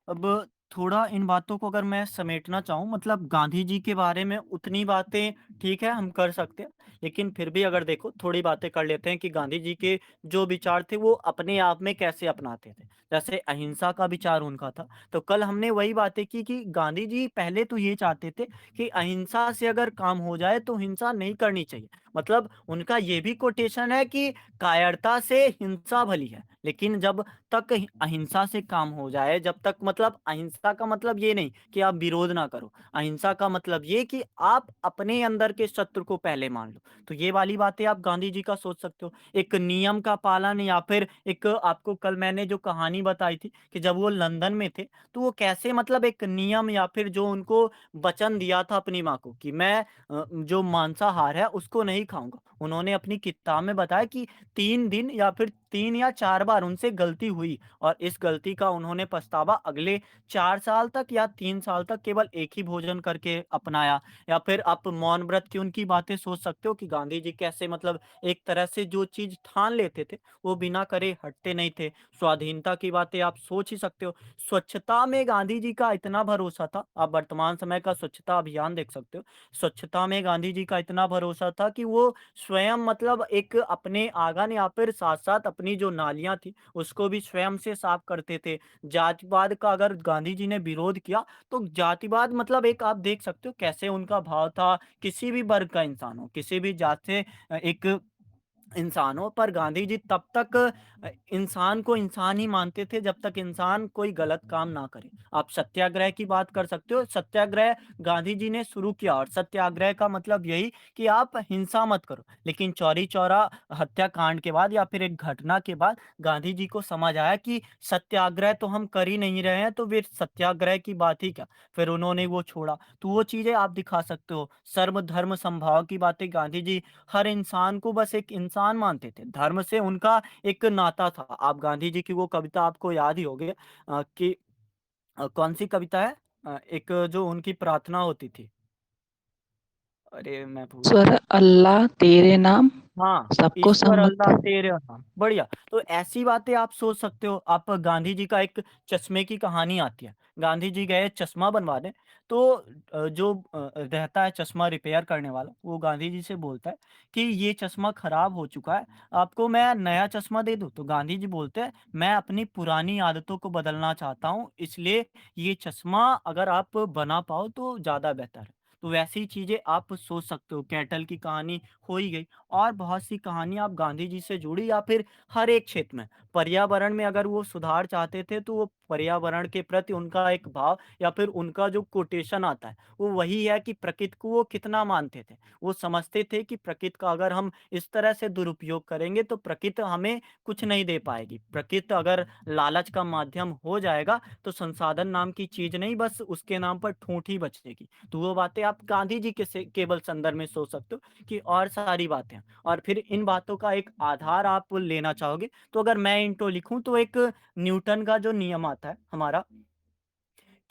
अब थोड़ा इन बातों को अगर मैं समेटना चाहूँ, मतलब गांधी जी के बारे में उतनी बातें ठीक है हम कर सकते हैं, लेकिन फिर भी अगर देखो थोड़ी बातें कर लेते हैं कि गांधी जी के जो विचार थे वो अपने आप में कैसे अपनाते थे। जैसे अहिंसा का विचार उनका था, तो कल हमने वही बातें की कि गांधी जी पहले तो ये चाहते थे कि अहिंसा से अगर काम हो जाए तो हिंसा नहीं करनी चाहिए। मतलब उनका ये भी कोटेशन है कि कायरता से हिंसा भली है, लेकिन जब तक अहिंसा से काम हो जाए, जब तक मतलब अहिंसा का मतलब ये नहीं कि आप विरोध ना करो, अहिंसा का मतलब ये कि आप अपने अंदर के शत्रु को पहले मान लो। तो ये वाली बातें आप गांधी जी का सोच सकते हो, एक नियम का पालन, या फिर एक आपको कल मैंने जो कहानी बताई थी कि जब वो लंदन में थे तो वो कैसे मतलब एक नियम या फिर जो उनको वचन दिया था अपनी माँ को कि मैं जो मांसाहार है उसको नहीं खाऊंगा, उन्होंने अपनी किताब में बताया कि 3 दिन या फिर 3 या 4 बार उनसे गलती हुई और इस गलती का उन्होंने पछतावा अगले 4 साल तक या 3 साल तक केवल एक ही भोजन करके अपनाया। या फिर आप मौन व्रत की उनकी बातें सोच सकते हो कि गांधी जी कैसे मतलब एक तरह से जो चीज ठान लेते थे वो बिना करे हटते नहीं थे। स्वाधीनता की की बातें आप सोच ही सकते हो। स्वच्छता में गांधी जी का इतना भरोसा था, आप वर्तमान समय का स्वच्छता अभियान देख सकते हो। स्वच्छता में गांधी जी का इतना भरोसा था कि वो स्वयं मतलब एक अपने आंगन या फिर साथ-साथ अपनी जो नालियाँ थी, उसको भी स्वयं से साफ करते थे। जातिवाद का अगर गांधी जी ने विरोध किया, तो जातिवाद मतलब एक आप देख सकते हो कैसे उनका भाव था, किसी भी वर्ग का इंसान हो, किसी भी जात से एक इंसान हो, पर गांधी जी तब तक इंसान को इंसान ही मानते थे जब तक इंसान कोई गलत काम ना करे। आप सत्याग्रह की बात कर सकते हो, सत्याग्रह गांधी जी ने शुरू किया और सत्याग्रह का मतलब यही कि आप हिंसा मत करो। लेकिन चौरी चौरा हत्याकांड के बाद या फिर एक घटना के बाद गांधी जी को समझ आया कि सत्याग्रह तो हम कर ही नहीं रहे हैं, तो फिर सत्याग्रह की बात ही क्या। फिर उन्होंने वो छोड़ा। तो वो चीजें आप दिखा सकते हो। सर्व धर्म समभाव की बातें गांधी जी हर इंसान को बस एक इंसान मानते थे। धर्म से उनका एक नाता था। आप गांधी जी की वो कविता आपको याद ही होगी कि कौन-सी कविता है? एक जो उनकी प्रार्थना होती थी। अरे! मैं भूल गया। ईश्वर अल्लाह तेरे नाम हाँ, सबको ईश्वर सम्मत। अल्लाह तेरे नाम, बढ़िया। तो ऐसी बातें आप सोच सकते हो। आप गांधी जी का एक चश्मे की कहानी आती है। गांधी जी गए चश्मा बनवाने, तो जो रहता है चश्मा रिपेयर करने वाला, वो गांधी जी से बोलता है कि ये चश्मा खराब हो चुका है, आपको मैं नया चश्मा दे दूँ? तो गांधी जी बोलते हैं, मैं अपनी पुरानी आदतों को बदलना चाहता हूँ, इसलिए ये चश्मा अगर आप बना पाओ तो ज़्यादा बेहतर है। तो वैसी चीज़ें आप सोच सकते हो। केटल की कहानी हो ही गई। और बहुत सी कहानियाँ आप गांधी जी से जुड़ी या फिर हर एक क्षेत्र में, पर्यावरण में अगर वो सुधार चाहते थे तो वो पर्यावरण के प्रति उनका एक भाव या फिर उनका जो कोटेशन आता है, वो वही है कि प्रकृति को वो कितना मानते थे। वो समझते थे कि प्रकृति का अगर हम इस तरह से दुरुपयोग करेंगे तो प्रकृति हमें कुछ नहीं दे पाएगी। प्रकृति अगर लालच का माध्यम हो जाएगा तो संसाधन नाम की चीज़ नहीं, बस उसके नाम पर ठूँठ ही बचेगी। तो वो बातें आप गांधी जी के से केवल संदर्भ में सोच सकते हो कि और सारी बातें हैं। और फिर इन बातों का एक आधार आप लेना चाहोगे, तो अगर मैं इंट्रो लिखूँ तो एक न्यूटन का जो नियम आता है हमारा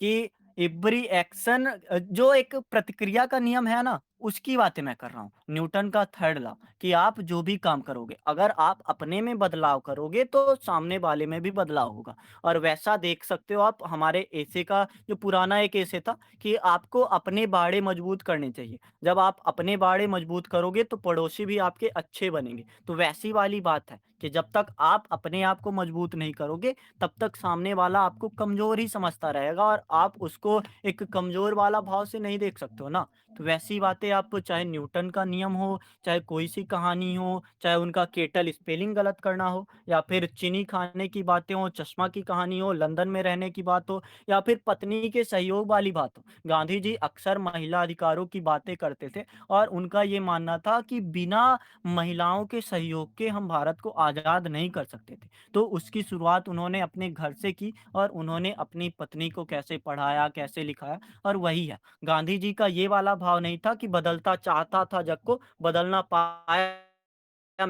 कि एवरी एक्शन जो एक प्रतिक्रिया का नियम है ना, उसकी बातें मैं कर रहा हूँ। न्यूटन का थर्ड लॉ कि आप जो भी काम करोगे, अगर आप अपने में बदलाव करोगे तो सामने वाले में भी बदलाव होगा। और वैसा देख सकते हो आप हमारे एसे का जो पुराना एक एसे था कि आपको अपने बाड़े मजबूत करने चाहिए। जब आप अपने बाड़े मजबूत करोगे तो पड़ोसी भी आपके अच्छे बनेंगे। तो वैसी वाली बात है कि जब तक आप अपने आप को मजबूत नहीं करोगे, तब तक सामने वाला आपको कमज़ोर ही समझता रहेगा और आप उसको एक कमज़ोर वाला भाव से नहीं देख सकते हो ना। तो वैसी बातें आप चाहे न्यूटन का नियम हो, चाहे कोई-सी कहानी हो, चाहे उनका केटल स्पेलिंग गलत करना हो या फिर चीनी खाने की बातें हों, चश्मा की कहानी हो, लंदन में रहने की बात हो या फिर पत्नी के सहयोग वाली बात हो। गांधी जी अक्सर महिला अधिकारों की बातें करते थे और उनका ये मानना था कि बिना महिलाओं के सहयोग के हम भारत को आज़ाद नहीं कर सकते थे। तो उसकी शुरुआत उन्होंने अपने घर से की और उन्होंने अपनी पत्नी को कैसे पढ़ाया, कैसे लिखाया और वही है। गांधी जी का ये वाला भाव नहीं था कि बदलता चाहता था जग को, बदल ना पाया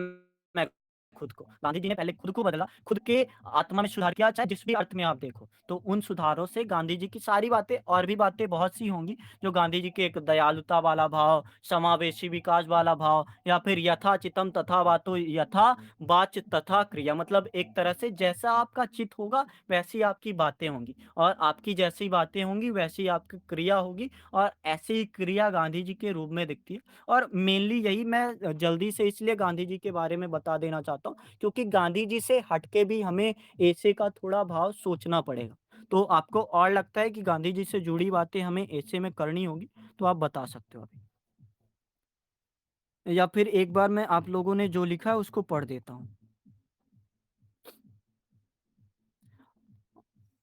मैं खुद को। गांधी जी ने पहले खुद को बदला, खुद के आत्मा में सुधार किया, चाहे जिस भी अर्थ में आप देखो। तो उन सुधारों से गांधी जी की सारी बातें और भी बातें बहुत सी होंगी, जो गांधी जी के एक दयालुता वाला भाव, समावेशी विकास वाला भाव या फिर यथा चित्तम तथा वातो यथा वाच तथा क्रिया मतलब एक तरह से जैसा आपका चित्त होगा वैसी आपकी बातें होंगी और आपकी जैसी बातें होंगी वैसी आपकी क्रिया होगी और ऐसी ही क्रिया गांधी जी के रूप में दिखती है और मेनली यही मैं जल्दी से इसलिए गांधी जी के बारे में बता देना चाहता हूँ क्योंकि गांधी जी से हटके भी हमें ऐसे का थोड़ा भाव सोचना पड़ेगा। तो आपको और लगता है कि गांधी जी से जुड़ी बातें हमें ऐसे में करनी होगी तो आप बता सकते हो अभी। या फिर एक बार मैं आप लोगों ने जो लिखा है उसको पढ़ देता हूँ।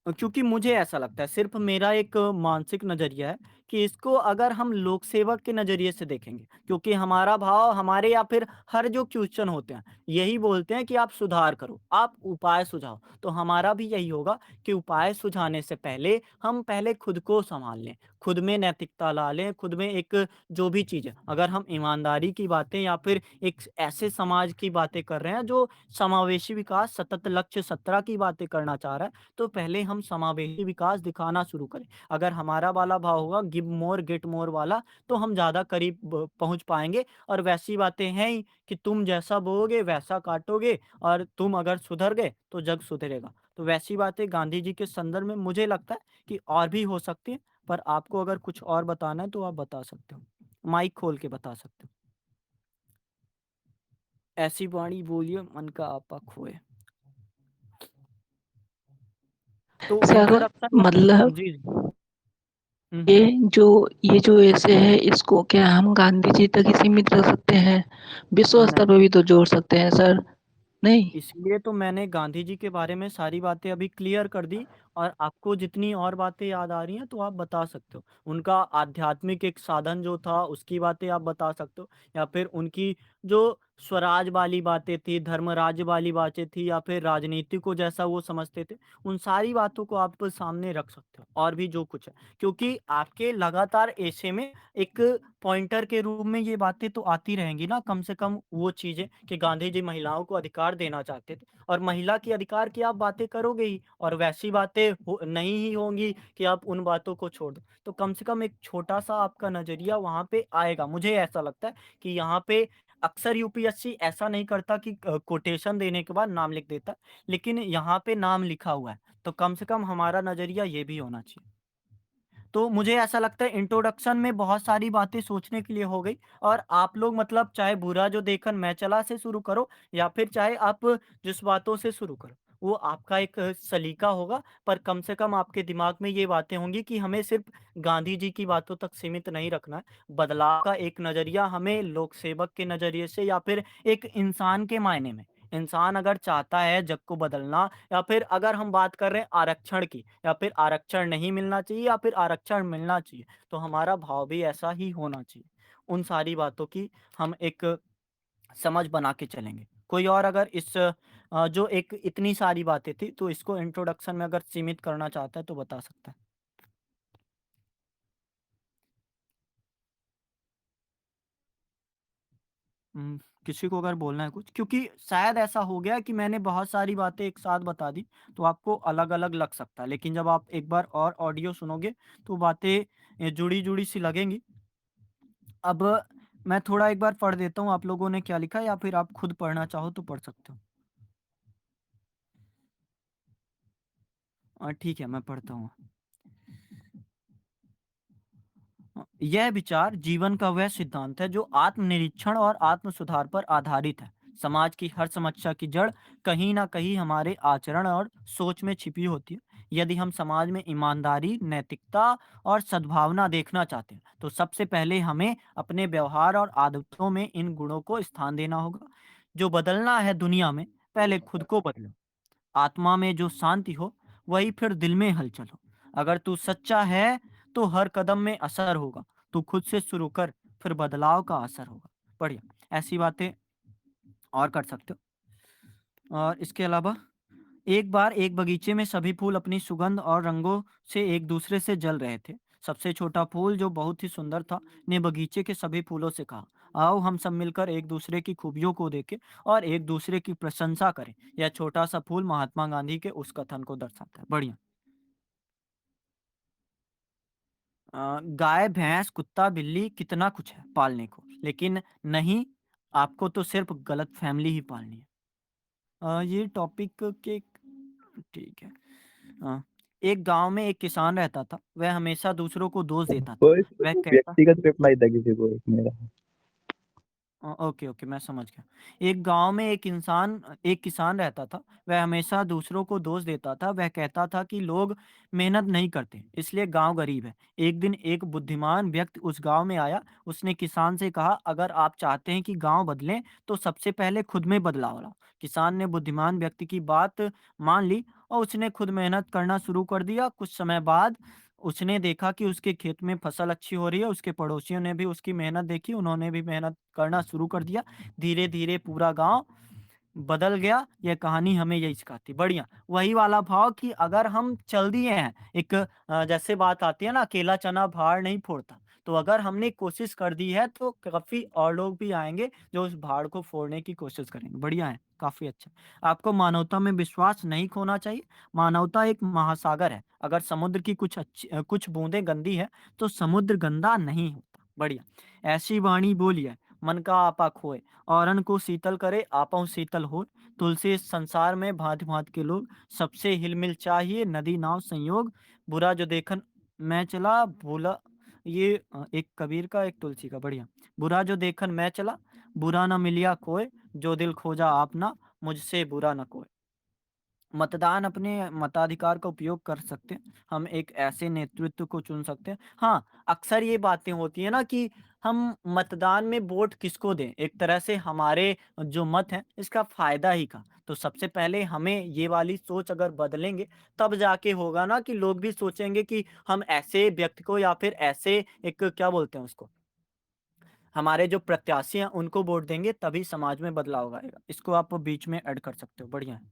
क्योंकि मुझे ऐसा लगता है सिर्फ़ मेरा एक मानसिक नज़रिया है कि इसको अगर हम लोक सेवक के नज़रिए से देखेंगे, क्योंकि हमारा भाव हमारे या फिर हर जो क्वेश्चन होते हैं, यही बोलते हैं कि आप सुधार करो, आप उपाय सुझाओ। तो हमारा भी यही होगा कि उपाय सुझाने से पहले हम पहले खुद को सँभाल लें, खुद में नैतिकता ला लें, खुद में एक जो भी चीज़ है, अगर हम ईमानदारी की बातें या फिर एक ऐसे समाज की बातें कर रहे हैं जो समावेशी विकास सतत लक्ष्य 17 की बातें करना चाह रहा है, तो पहले हम समावेशी विकास दिखाना शुरू करें। अगर हमारा वाला भाव होगा गिव मोर गेट मोर वाला तो हम ज़्यादा करीब पहुँच पाएँगे और वैसी बातें हैं ही कि तुम जैसा बोओगे वैसा काटोगे और तुम अगर सुधर गए तो जग सुधरेगा। तो वैसी बातें गांधी जी के संदर्भ में मुझे लगता है कि और भी हो सकती है, पर आपको अगर कुछ और बताना है तो आप बता सकते हो। माइक खोल के बता सकते हो। ऐसी वाणी बोलिए मन का आपा खोए। तो सर इंट्रोडक्शन मतलब जी, जी। ये जो ऐसे है इसको क्या हम गांधी जी तक ही सीमित रख सकते हैं? विश्व स्तर नहीं। पे भी तो जोड़ सकते हैं सर, नहीं? इसलिए तो मैंने गांधी जी के बारे में सारी बातें अभी क्लियर कर दी, और आपको जितनी और बातें याद आ रही हैं तो आप बता सकते हो। उनका आध्यात्मिक एक साधन जो था उसकी बातें आप बता सकते हो, या फिर उनकी जो स्वराज वाली बातें थी, धर्मराज वाली बातें थी, या फिर राजनीति को जैसा वो समझते थे, उन सारी बातों को आप सामने रख सकते हो, और भी जो कुछ है। क्योंकि आपके लगातार ऐसे में एक पॉइंटर के रूप में ये बातें तो आती रहेंगी ना, कम से कम वो चीज़ें कि गांधी जी महिलाओं को अधिकार देना चाहते थे, और महिला के अधिकार की आप बातें करोगे ही, और वैसी बातें नहीं ही होंगी कि आप उन बातों को छोड़ दो। तो कम से कम एक छोटा-सा आपका नज़रिया वहाँ पे आएगा। मुझे ऐसा लगता है कि यहाँ पे अक्सर यूपीएससी ऐसा नहीं करता कि कोटेशन देने के बाद नाम लिख देता, लेकिन यहाँ पे नाम लिखा हुआ है, तो कम से कम हमारा नज़रिया ये भी होना चाहिए। तो मुझे ऐसा लगता है इंट्रोडक्शन में बहुत सारी बातें सोचने के लिए हो गई, और आप लोग मतलब चाहे बुरा जो देखन मैं चला से शुरू करो, या फिर चाहे आप जिस बातों से शुरू करो, वो आपका एक सलीका होगा, पर कम से कम आपके दिमाग में ये बातें होंगी कि हमें सिर्फ गांधी जी की बातों तक सीमित नहीं रखना है। बदलाव का एक नज़रिया हमें लोक सेवक के नज़रिए से, या फिर एक इंसान के मायने में, इंसान अगर चाहता है जग को बदलना, या फिर अगर हम बात कर रहे हैं आरक्षण की, या फिर आरक्षण नहीं मिलना चाहिए या फिर आरक्षण मिलना चाहिए, तो हमारा भाव भी ऐसा ही होना चाहिए। उन सारी बातों की हम एक समझ बना के चलेंगे। कोई और अगर इस जो एक इतनी सारी बातें थी, तो इसको इंट्रोडक्शन में अगर सीमित करना चाहता है तो बता सकता है। हुँ, किसी को अगर बोलना है कुछ? क्योंकि शायद ऐसा हो गया कि मैंने बहुत सारी बातें एक साथ बता दी, तो आपको अलग-अलग लग सकता है। लेकिन जब आप एक बार और ऑडियो सुनोगे, तो बातें जुड़ी-जुड़ी सी लगेंगी। अब मैं थोड़ा एक बार पढ़ देता हूँ, आप लोगों ने क्या लिखा है, या फिर आप खुद पढ़ना चाहो तो पढ़ सकते हो। ठीक है, मैं पढ़ता हूँ। यह विचार जीवन का वह सिद्धांत है जो आत्मनिरीक्षण और आत्म सुधार पर आधारित है। समाज की हर समस्या की जड़ कहीं ना कहीं हमारे आचरण और सोच में छिपी होती है। यदि हम समाज में ईमानदारी, नैतिकता और सद्भावना देखना चाहते हैं, तो सबसे पहले हमें अपने व्यवहार और आदतों में इन गुणों को स्थान देना होगा। जो बदलना है दुनिया में, पहले खुद को बदलो। आत्मा में जो शांति हो, वही फिर दिल में हलचल हो। अगर तू सच्चा है, तो हर कदम में असर होगा। तू खुद से शुरू कर, फिर बदलाव का असर होगा। बढ़िया, ऐसी बातें और कर सकते हो। और इसके अलावा, एक बार एक बगीचे में सभी फूल अपनी सुगंध और रंगों से एक दूसरे से जल रहे थे। सबसे छोटा फूल, जो बहुत ही सुंदर था, ने बगीचे के सभी फूलों से कहा, आओ हम सब मिलकर एक दूसरे की खूबियों को देखें और एक दूसरे की प्रशंसा करें। यह छोटा सा फूल महात्मा गांधी के उस कथन को दर्शाता है। बढ़िया। गाय, भैंस, कुत्ता, बिल्ली, कितना कुछ है पालने को, लेकिन नहीं, आपको तो सिर्फ गलत फैमिली ही पालनी है। ये टॉपिक के ठीक है। अ, एक गांव में एक किसान रहता था। वह हमेशा दूसरों को दोष देता था। वो इसमें वह वो कहता व्यक्तिगत रिप्लाई था किसी को एक मेरा। ओके, ओके, मैं समझ गया। एक गांव में एक किसान रहता था। वह हमेशा दूसरों को दोष देता था। वह कहता था कि लोग मेहनत नहीं करते, इसलिए गांव गरीब है। एक दिन एक बुद्धिमान व्यक्ति उस गांव में आया। उसने किसान से कहा, अगर आप चाहते हैं कि गांव बदले, तो सबसे पहले खुद में बदलाव लाओ। किसान ने बुद्धिमान व्यक्ति की बात मान ली, और उसने खुद मेहनत करना शुरू कर दिया। कुछ समय बाद उसने देखा कि उसके खेत में फसल अच्छी हो रही है। उसके पड़ोसियों ने भी उसकी मेहनत देखी, उन्होंने भी मेहनत करना शुरू कर दिया। धीरे-धीरे पूरा गाँव बदल गया। यह कहानी हमें यही सिखाती है। बढ़िया, वही वाला भाव कि अगर हम चल दिए हैं, एक जैसे बात आती है ना, अकेला चना भार नहीं फोड़ता। तो अगर हमने कोशिश कर दी है, तो काफ़ी और लोग भी आएँगे जो उस भाड़ को फोड़ने की कोशिश करेंगे। बढ़िया है, काफ़ी अच्छा। आपको मानवता में विश्वास नहीं खोना चाहिए। मानवता एक महासागर है। अगर समुद्र की कुछ बूँदें गंदी है, तो समुद्र गंदा नहीं होता। बढ़िया, ऐसी वाणी बोली है, मन का आपा खोए, औरन को शीतल करे आपहु शीतल हो। तुलसी इस संसार में भांति भांति के लोग, सबसे हिलमिल चाहिए नदी नाव संयोग। बुरा जो देखन मैं चला भूला, ये एक कबीर का एक तुलसी का, बढ़िया। बुरा जो देखन मैं चला, बुरा न मिलिया कोय, जो दिल खोजा आपना, मुझसे बुरा न कोय। मतदान अपने मताधिकार का उपयोग कर सकते हैं। हम एक ऐसे नेतृत्व को चुन सकते हैं। हाँ, अक्सर ये बातें होती है ना कि हम मतदान में वोट किसको दें? एक तरह से हमारे जो मत हैं, इसका फ़ायदा ही का। तो सबसे पहले हमें ये वाली सोच अगर बदलेंगे, तब जाके होगा ना कि लोग भी सोचेंगे कि हम ऐसे व्यक्ति को या फिर ऐसे एक क्या बोलते हैं उसको, हमारे जो प्रत्याशी हैं, उनको वोट देंगे, तभी समाज में बदलाव आएगा। इसको आप बीच में ऐड कर सकते हो, बढ़िया है।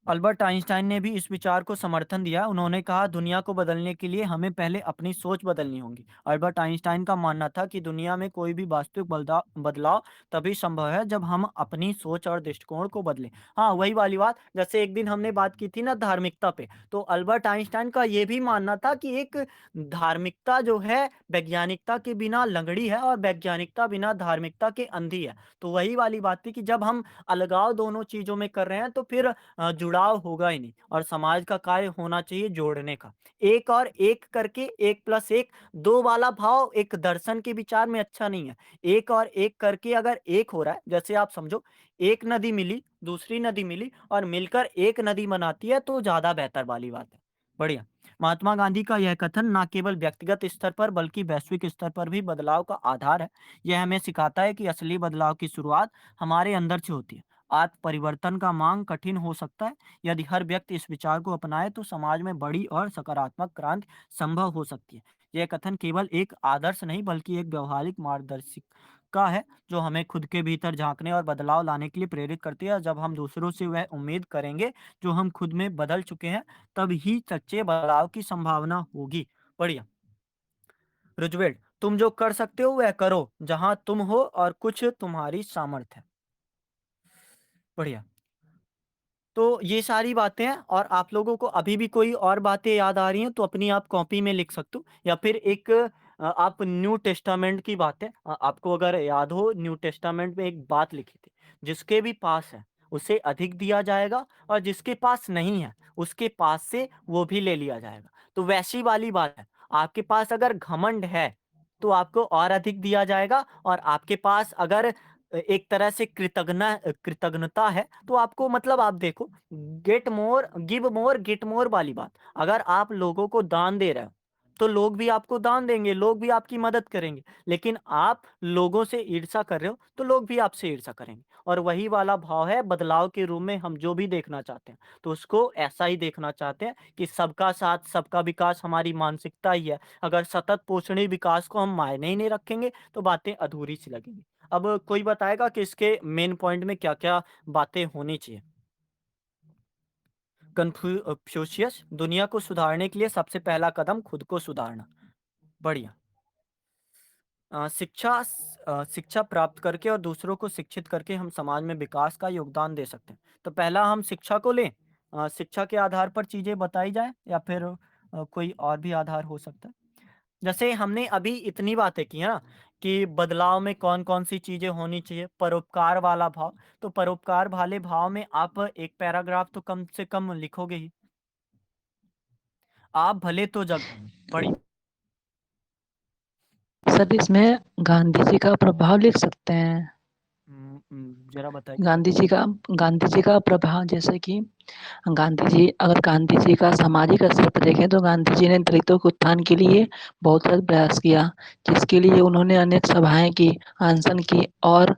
अल्बर्ट आइंस्टाइन ने भी इस विचार को समर्थन दिया। उन्होंने कहा दुनिया को बदलने के लिए हमें पहले अपनी सोच बदलनी होगी। अल्बर्ट आइंस्टाइन का मानना था कि दुनिया में कोई भी वास्तविक बदलाव तभी संभव है जब हम अपनी सोच और दृष्टिकोण को बदलें। हाँ, वही वाली बात, जैसे एक दिन हमने बात की थी ना धार्मिकता पे, तो अल्बर्ट आइंस्टाइन का ये भी मानना था कि एक धार्मिकता जो है वैज्ञानिकता के बिना लंगड़ी है और वैज्ञानिकता बिना धार्मिकता के अंधी है। तो वही वाली बात थी कि जब हम अलगाव दोनों चीजों में कर रहे हैं, तो फिर जुड़ाव होगा ही नहीं, और समाज का कार्य होना चाहिए जोड़ने का। एक और एक करके, 1+1 2 वाला भाव एक दर्शन के विचार में अच्छा नहीं है। एक और एक करके अगर एक हो रहा है, जैसे आप समझो एक नदी मिली, दूसरी नदी मिली और मिलकर एक नदी बनाती है, तो ज्यादा बेहतर वाली बात है। बढ़िया। महात्मा गांधी का यह कथन न केवल व्यक्तिगत स्तर पर बल्कि वैश्विक स्तर पर भी बदलाव का आधार है। यह हमें सिखाता है कि असली बदलाव की शुरुआत हमारे अंदर से होती है। आत्म परिवर्तन का मांग कठिन हो सकता है। यदि हर व्यक्ति इस विचार को अपनाए, तो समाज में बड़ी और सकारात्मक क्रांति संभव हो सकती है। यह कथन केवल एक आदर्श नहीं बल्कि एक व्यवहारिक मार्गदर्शिका है, जो हमें खुद के भीतर झांकने और बदलाव लाने के लिए प्रेरित करती है। जब हम दूसरों से वह उम्मीद करेंगे जो हम खुद में बदल चुके हैं, तब ही सच्चे बदलाव की संभावना होगी। बढ़िया। रुजवेल्ट, तुम जो कर सकते हो वह करो, जहां तुम हो और कुछ तुम्हारी सामर्थ्य है। बढ़िया। तो ये सारी बातें हैं, और आप लोगों को अभी भी कोई और बातें याद आ रही हैं तो अपनी आप कॉपी में लिख सकते हो, या फिर एक आप न्यू टेस्टामेंट की बातें, आपको अगर याद हो, न्यू टेस्टामेंट में एक बात लिखी थी, जिसके भी पास है उसे अधिक दिया जाएगा, और जिसके पास नहीं है उसके पास से वो भी ले लिया जाएगा। तो वैसी वाली बात है, आपके पास अगर घमंड है तो आपको और अधिक दिया जाएगा, और आपके पास अगर एक तरह से कृतज्ञता है, तो आपको मतलब आप देखो, get more give more get more वाली बात। अगर आप लोगों को दान दे रहे हो, तो लोग भी आपको दान देंगे, लोग भी आपकी मदद करेंगे। लेकिन आप लोगों से ईर्ष्या कर रहे हो, तो लोग भी आपसे ईर्ष्या करेंगे। और वही वाला भाव है बदलाव के रूप में, हम जो भी देखना चाहते हैं तो उसको ऐसा ही देखना चाहते हैं कि सबका साथ सबका विकास हमारी मानसिकता ही है। अगर सतत पोषणीय विकास को हम मायने ही नहीं रखेंगे, तो बातें अधूरी सी लगेंगी। अब कोई बताएगा कि इसके मेन पॉइंट में क्या-क्या बातें होनी चाहिए? कन्फ्यूशियस, दुनिया को सुधारने के लिए सबसे पहला कदम खुद को सुधारना। बढ़िया। शिक्षा प्राप्त करके और दूसरों को शिक्षित करके हम समाज में विकास का योगदान दे सकते हैं। तो पहला हम शिक्षा को लें, शिक्षा के आधार पर चीज़ें बताई जाएँ, या फिर कोई और भी आधार हो सकता है? जैसे हमने अभी इतनी बातें की है ना कि बदलाव में कौन-कौन सी चीज़ें होनी चाहिए, परोपकार वाला भाव, तो परोपकार वाले भाव में आप एक पैराग्राफ तो कम से कम लिखोगे ही। आप भले तो जग भले। बढ़िया। सर इसमें गांधी जी का प्रभाव लिख सकते हैं। ज़रा बताइए। गांधी जी का प्रभाव, जैसे कि गांधी जी का सामाजिक स्तर पर देखें तो गांधी जी ने दलितों के उत्थान के लिए बहुत सारे प्रयास किया, जिसके लिए उन्होंने अनेक सभाएं की, अनशन की और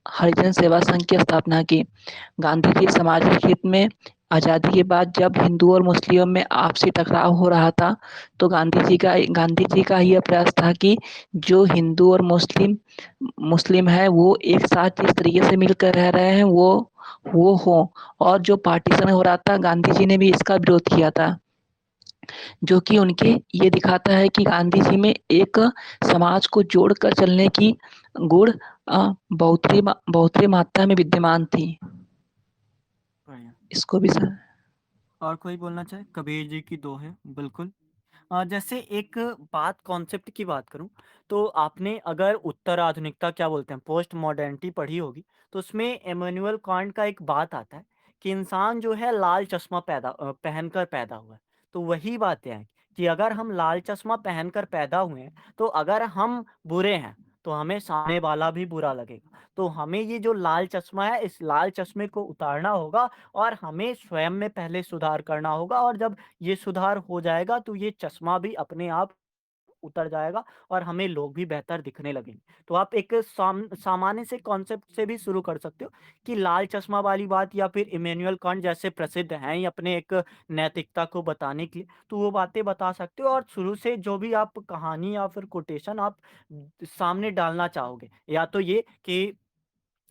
हरिजन सेवा संघ की स्थापना की। गांधी जी सामाजिक हित में आज़ादी के बाद जब हिंदू और मुस्लिमों में आपसी टकराव हो रहा था, तो गांधी जी का यह प्रयास था कि जो हिंदू और मुस्लिम है वो एक साथ जिस तरीके से मिलकर रह रहे हैं वो हो, और जो पार्टीशन हो रहा था गांधी जी ने भी इसका विरोध किया था, जो कि उनके ये दिखाता है कि गांधी जी में एक समाज को जोड़कर चलने की गुण बहुतरी मात्रा में विद्यमान थी। बढ़िया। इसको भी सर और कोई बोलना चाहे? कबीर जी की दोहे, बिल्कुल। जैसे एक बात कॉन्सेप्ट की बात करूँ, तो आपने अगर उत्तर आधुनिकता क्या बोलते हैं पोस्ट मॉडर्निटी पढ़ी होगी, तो उसमें इमैनुअल कांट का एक बात आता है कि इंसान जो है लाल चश्मा पहनकर पैदा हुआ है। तो वही बातें हैं कि अगर हम लाल चश्मा पहनकर पैदा हुए हैं, तो अगर हम बुरे हैं, तो हमें सामने वाला भी बुरा लगेगा। तो हमें ये जो लाल चश्मा है, इस लाल चश्मे को उतारना होगा और हमें स्वयं में पहले सुधार करना होगा और जब ये सुधार हो जाएगा तो ये चश्मा भी अपने आप उतर जाएगा और हमें लोग भी बेहतर दिखने लगेंगे। तो आप एक सामान्य से कॉन्सेप्ट से भी शुरू कर सकते हो कि लाल चश्मा वाली बात या फिर इमैनुअल कांट जैसे प्रसिद्ध हैं ही अपने एक नैतिकता को बताने के लिए, तो वो बातें बता सकते हो और शुरू से जो भी आप कहानी या फिर कोटेशन आप सामने डालना चाहोगे, या तो ये कि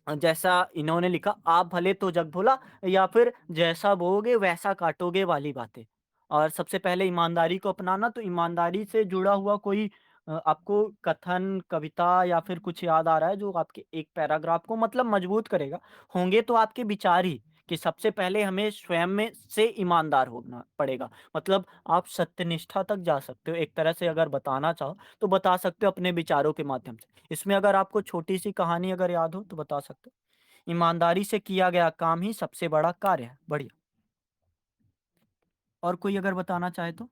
जैसा इन्होंने लिखा आप भले तो जग भोला या फिर जैसा बोओगे वैसा काटोगे वाली बातें। और सबसे पहले ईमानदारी को अपनाना, तो ईमानदारी से जुड़ा हुआ कोई आपको कथन, कविता या फिर कुछ याद आ रहा है जो आपके एक पैराग्राफ को मतलब मजबूत करेगा? होंगे तो आपके विचार ही, कि सबसे पहले हमें स्वयं में से ईमानदार होना पड़ेगा। मतलब आप सत्यनिष्ठा तक जा सकते हो, एक तरह से अगर बताना चाहो तो बता सकते हो अपने विचारों के माध्यम से। इसमें अगर आपको छोटी-सी कहानी अगर याद हो तो बता सकते हो। ईमानदारी से किया गया काम ही सबसे बड़ा कार्य है। बढ़िया। और कोई अगर बताना चाहे तो?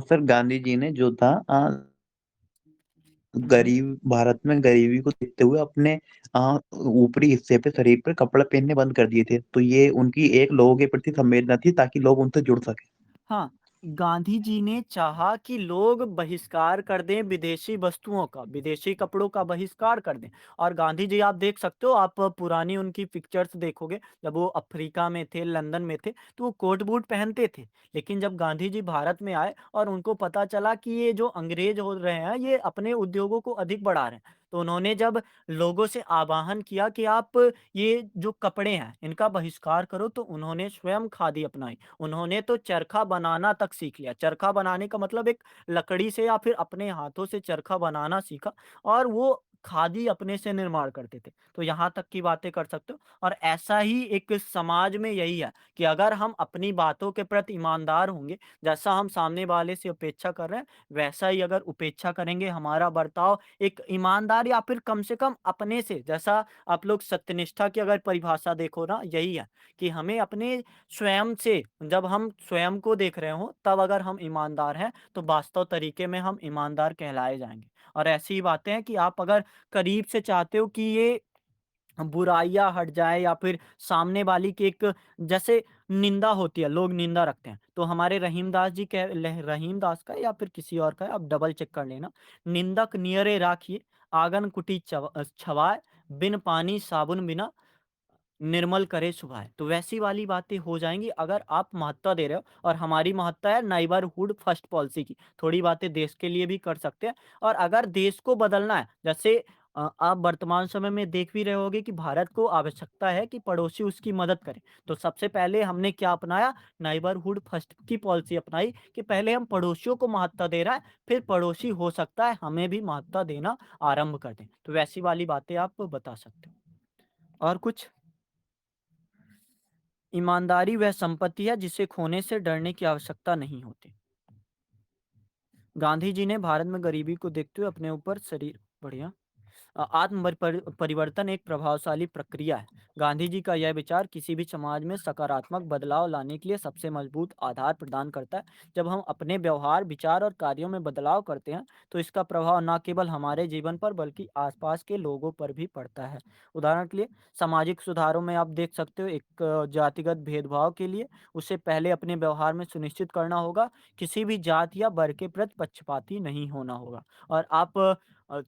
सर गांधी जी ने जो था हुँ, हुँ। गरीब भारत में गरीबी को देखते हुए अपने ऊपरी हिस्से पे शरीर पे कपड़े पहनने बंद कर दिए थे। तो ये उनकी एक लोगों के प्रति संवेदना थी ताकि लोग उनसे जुड़ सकें। हाँ, गांधी जी ने चाहा कि लोग बहिष्कार कर दें विदेशी वस्तुओं का, विदेशी कपड़ों का बहिष्कार कर दें। और गांधी जी आप देख सकते हो, आप पुरानी उनकी पिक्चर्स देखोगे, जब वो अफ्रीका में थे, लंदन में थे, तो वो कोट बूट पहनते थे। लेकिन जब गांधी जी भारत में आए और उनको पता चला कि ये जो अंग्रेज हो रहे हैं, ये अपने उद्योगों को अधिक बढ़ा रहे हैं, तो उन्होंने जब लोगों से आह्वान किया कि आप ये जो कपड़े हैं, इनका बहिष्कार करो, तो उन्होंने स्वयं खादी अपनाई। उन्होंने तो चरखा बनाना तक सीख लिया। चरखा बनाने का मतलब एक लकड़ी से या फिर अपने हाथों से चरखा बनाना सीखा और वो खादी अपने से निर्माण करते थे। तो यहाँ तक की बातें कर सकते हो और ऐसा ही एक समाज में यही है कि अगर हम अपनी बातों के प्रति ईमानदार होंगे, जैसा हम सामने वाले से अपेक्षा कर रहे हैं, वैसा ही अगर उपेक्षा करेंगे, हमारा बर्ताव एक ईमानदार या फिर कम से कम अपने से, जैसा आप लोग सत्यनिष्ठा की अगर परिभाषा देखो ना, यही है कि हमें अपने स्वयं से, जब हम स्वयं को देख रहे हों, तब अगर हम ईमानदार हैं, तो वास्तव तरीके में हम ईमानदार कहलाए जाएँगे। और ऐसी ही बातें हैं कि आप अगर करीब से चाहते हो कि ये बुराइयाँ हट जाए या फिर सामने वाली की एक जैसे निंदा होती है, लोग निंदा रखते हैं। तो हमारे रहीम दास का या फिर किसी और का है, आप डबल चेक कर लेना। निंदक नियरे राखिए, आँगन कुटी छवाए, बिन पानी साबुन बिना निर्मल करे सुभाए। तो वैसी वाली बातें हो जाएँगी अगर आप महत्ता दे रहे हो और हमारी महत्ता है नेबरहुड फर्स्ट पॉलिसी की। थोड़ी बातें देश के लिए भी कर सकते हैं और अगर देश को बदलना है, जैसे आप वर्तमान समय में देख भी रहे होंगे कि भारत को आवश्यकता है कि पड़ोसी उसकी मदद करें। तो सबसे पहले हमने क्या अपनाया? नेबरहुड फर्स्ट की पॉलिसी अपनाई कि पहले हम पड़ोसियों को महत्ता दे रहा है, फिर पड़ोसी हो सकता है हमें भी महत्ता देना आरंभ कर दें। तो वैसी वाली बातें आप बता सकते हो। और कुछ? ईमानदारी वह संपत्ति है जिसे खोने से डरने की आवश्यकता नहीं होती। गांधी जी ने भारत में गरीबी को देखते हुए अपने ऊपर शरीर बढ़िया परिवर्तन एक प्रभावशाली प्रक्रिया है। गांधी जी का यह विचार किसी भी समाज में सकारात्मक बदलाव लाने के लिए सबसे मजबूत आधार प्रदान करता है। जब हम अपने व्यवहार, विचार और कार्यों में बदलाव करते हैं, तो इसका प्रभाव न केवल हमारे जीवन पर बल्कि आसपास के लोगों पर भी पड़ता है। उदाहरण के लिए सामाजिक सुधारों में आप देख सकते हो, एक जातिगत भेदभाव के लिए उसे पहले अपने व्यवहार में सुनिश्चित करना होगा, किसी भी जाति या वर्ग के प्रति पक्षपाती नहीं होना होगा। और आप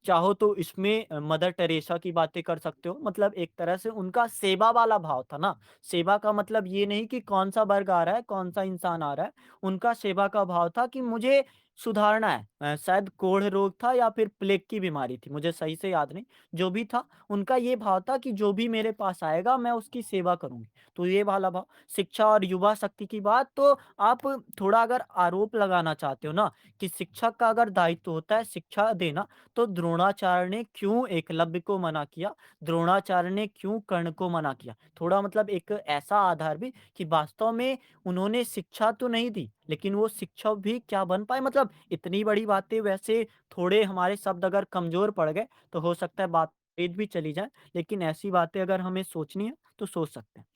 चाहो तो इसमें मदर टेरेसा की बातें कर सकते हो। मतलब एक तरह से उनका सेवा वाला भाव था ना। सेवा का मतलब ये नहीं कि कौन-सा वर्ग आ रहा है, कौन-सा इंसान आ रहा है। उनका सेवा का भाव था कि मुझे सुधारना है। शायद कोढ़ रोग था या फिर प्लेग की बीमारी थी, मुझे सही से याद नहीं। जो भी था, उनका ये भाव था कि जो भी मेरे पास आएगा, मैं उसकी सेवा करूँगी। तो ये वाला भाव। शिक्षा और युवा शक्ति की बात, तो आप थोड़ा अगर आरोप लगाना चाहते हो ना कि शिक्षक का अगर दायित्व होता है शिक्षा देना, तो द्रोणाचार्य ने क्यों एकलव्य को मना किया? द्रोणाचार्य ने क्यों कर्ण को मना किया? थोड़ा मतलब एक ऐसा आधार भी कि वास्तव में उन्होंने शिक्षा तो नहीं दी, लेकिन वो शिक्षक भी क्या बन पाए, मतलब इतनी बड़ी बातें, वैसे थोड़े हमारे शब्द अगर कमज़ोर पड़ गए, तो हो सकता है बात तेज भी चली जाए, लेकिन ऐसी बातें अगर हमें सोचनी है, तो सोच सकते हैं।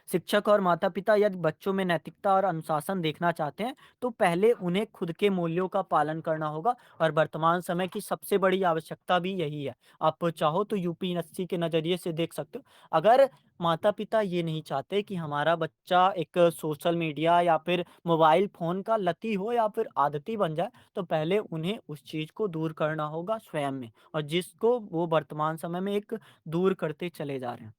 शिक्षक और माता-पिता यदि बच्चों में नैतिकता और अनुशासन देखना चाहते हैं, तो पहले उन्हें खुद के मूल्यों का पालन करना होगा और वर्तमान समय की सबसे बड़ी आवश्यकता भी यही है। आप चाहो तो यूपीएससी के नज़रिए से देख सकते हो। अगर माता-पिता ये नहीं चाहते कि हमारा बच्चा एक सोशल मीडिया या फिर मोबाइल फ़ोन का लती हो या फिर आदती बन जाए, तो पहले उन्हें उस चीज़ को दूर करना होगा स्वयं में, और जिसको वो वर्तमान समय में एक दूर करते चले जा रहे हैं।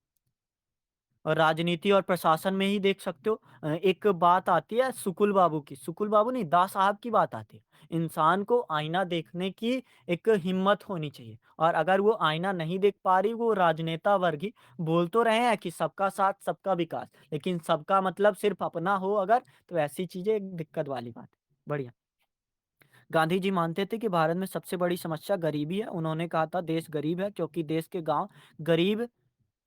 और राजनीति और प्रशासन में ही देख सकते हो, एक बात आती है सुकुल बाबू की, सुकुल बाबू नहीं, दास साहब की बात आती है। इंसान को आईना देखने की एक हिम्मत होनी चाहिए, और अगर वो आईना नहीं देख पा रही, वो राजनेता वर्ग ही बोल तो रहे हैं कि सबका साथ सबका विकास, लेकिन सबका मतलब सिर्फ अपना हो अगर, तो ऐसी चीजें एक दिक्कत वाली बात है। बढ़िया। गांधी जी मानते थे कि भारत में सबसे बड़ी समस्या गरीबी है। उन्होंने कहा था देश गरीब है क्योंकि देश के गांव गरीब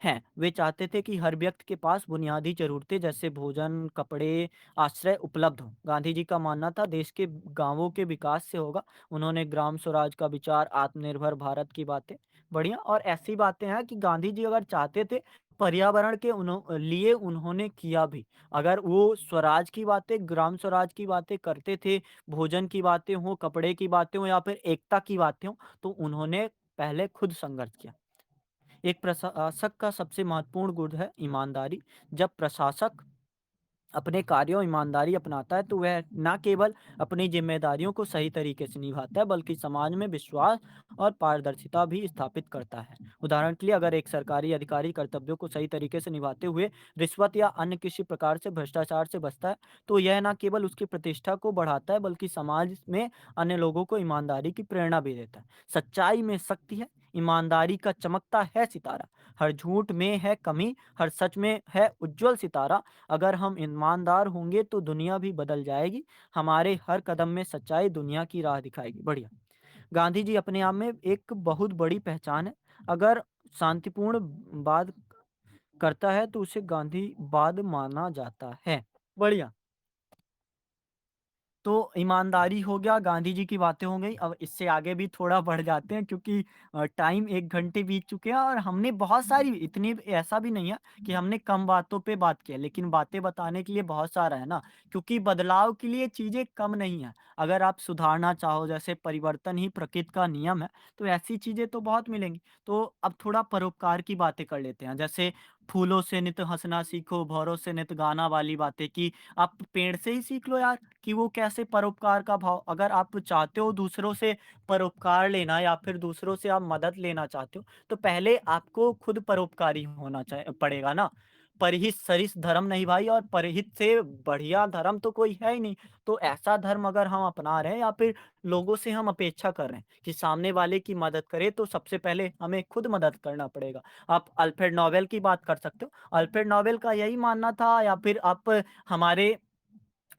हैं। वे चाहते थे कि हर व्यक्ति के पास बुनियादी ज़रूरतें जैसे भोजन, कपड़े, आश्रय उपलब्ध हों। गांधी जी का मानना था देश के गाँवों के विकास से होगा। उन्होंने ग्राम स्वराज का विचार, आत्मनिर्भर भारत की बातें, बढ़िया, और ऐसी बातें हैं कि गांधी जी अगर चाहते थे, पर्यावरण के लिए उन्होंने किया भी। अगर वो स्वराज की बातें, ग्राम स्वराज की बातें करते थे, भोजन की बातें हों, कपड़े की बातें हों या फिर एकता की बातें हों, तो उन्होंने पहले खुद संघर्ष किया। एक प्रशासक का सबसे महत्वपूर्ण गुण है ईमानदारी। जब प्रशासक अपने कार्यों ईमानदारी अपनाता है, तो वह न केवल अपनी जिम्मेदारियों को सही तरीके से निभाता है, बल्कि समाज में विश्वास और पारदर्शिता भी स्थापित करता है। उदाहरण के लिए, अगर एक सरकारी अधिकारी कर्तव्यों को सही तरीके से निभाते हुए रिश्वत या अन्य किसी प्रकार से भ्रष्टाचार से बचता है, तो यह न केवल उसकी प्रतिष्ठा को बढ़ाता है, बल्कि समाज में अन्य लोगों को ईमानदारी की प्रेरणा भी देता है। सच्चाई में शक्ति है, ईमानदारी का चमकता है सितारा। हर झूठ में है कमी, हर सच में है उज्जवल सितारा। अगर हम ईमानदार होंगे तो दुनिया भी बदल जाएगी। हमारे हर कदम में सच्चाई दुनिया की राह दिखाएगी। बढ़िया। गांधी जी अपने आप में एक बहुत बड़ी पहचान है। अगर शांतिपूर्ण बात करता है तो उसे गांधीवाद माना जाता है। बढ़िया। तो ईमानदारी हो गया, गांधी जी की बातें हो गई। अब इससे आगे भी थोड़ा बढ़ जाते हैं, क्योंकि टाइम 1 घंटे बीत चुके हैं और हमने बहुत सारी, इतनी ऐसा भी नहीं है कि हमने कम बातों पे बात की है, लेकिन बातें बताने के लिए बहुत सारा है ना, क्योंकि बदलाव के लिए चीज़ें कम नहीं है। अगर आप सुधारना चाहो, जैसे परिवर्तन ही प्रकृति का नियम है, तो ऐसी चीज़ें तो बहुत मिलेंगी। तो अब थोड़ा परोपकार की बातें कर लेते हैं, जैसे फूलों से नित हँसना सीखो, भौरों से नित गाना वाली बातें, कि आप पेड़ से ही सीख लो यार, कि वो कैसे परोपकार का भाव, अगर आप चाहते हो दूसरों से परोपकार लेना या फिर दूसरों से आप मदद लेना चाहते हो, तो पहले आपको खुद परोपकारी होना पड़ेगा ना। परहित सरिस धर्म नहीं भाई, और परहित से बढ़िया धर्म तो कोई है ही नहीं। तो ऐसा धर्म अगर हम अपना रहे हैं या फिर लोगों से हम अपेक्षा कर रहे हैं कि सामने वाले की मदद करें, तो सबसे पहले हमें खुद मदद करना पड़ेगा। आप अल्फ्रेड नोबेल की बात कर सकते हो। अल्फ्रेड नोबेल का यही मानना था, या फिर आप हमारे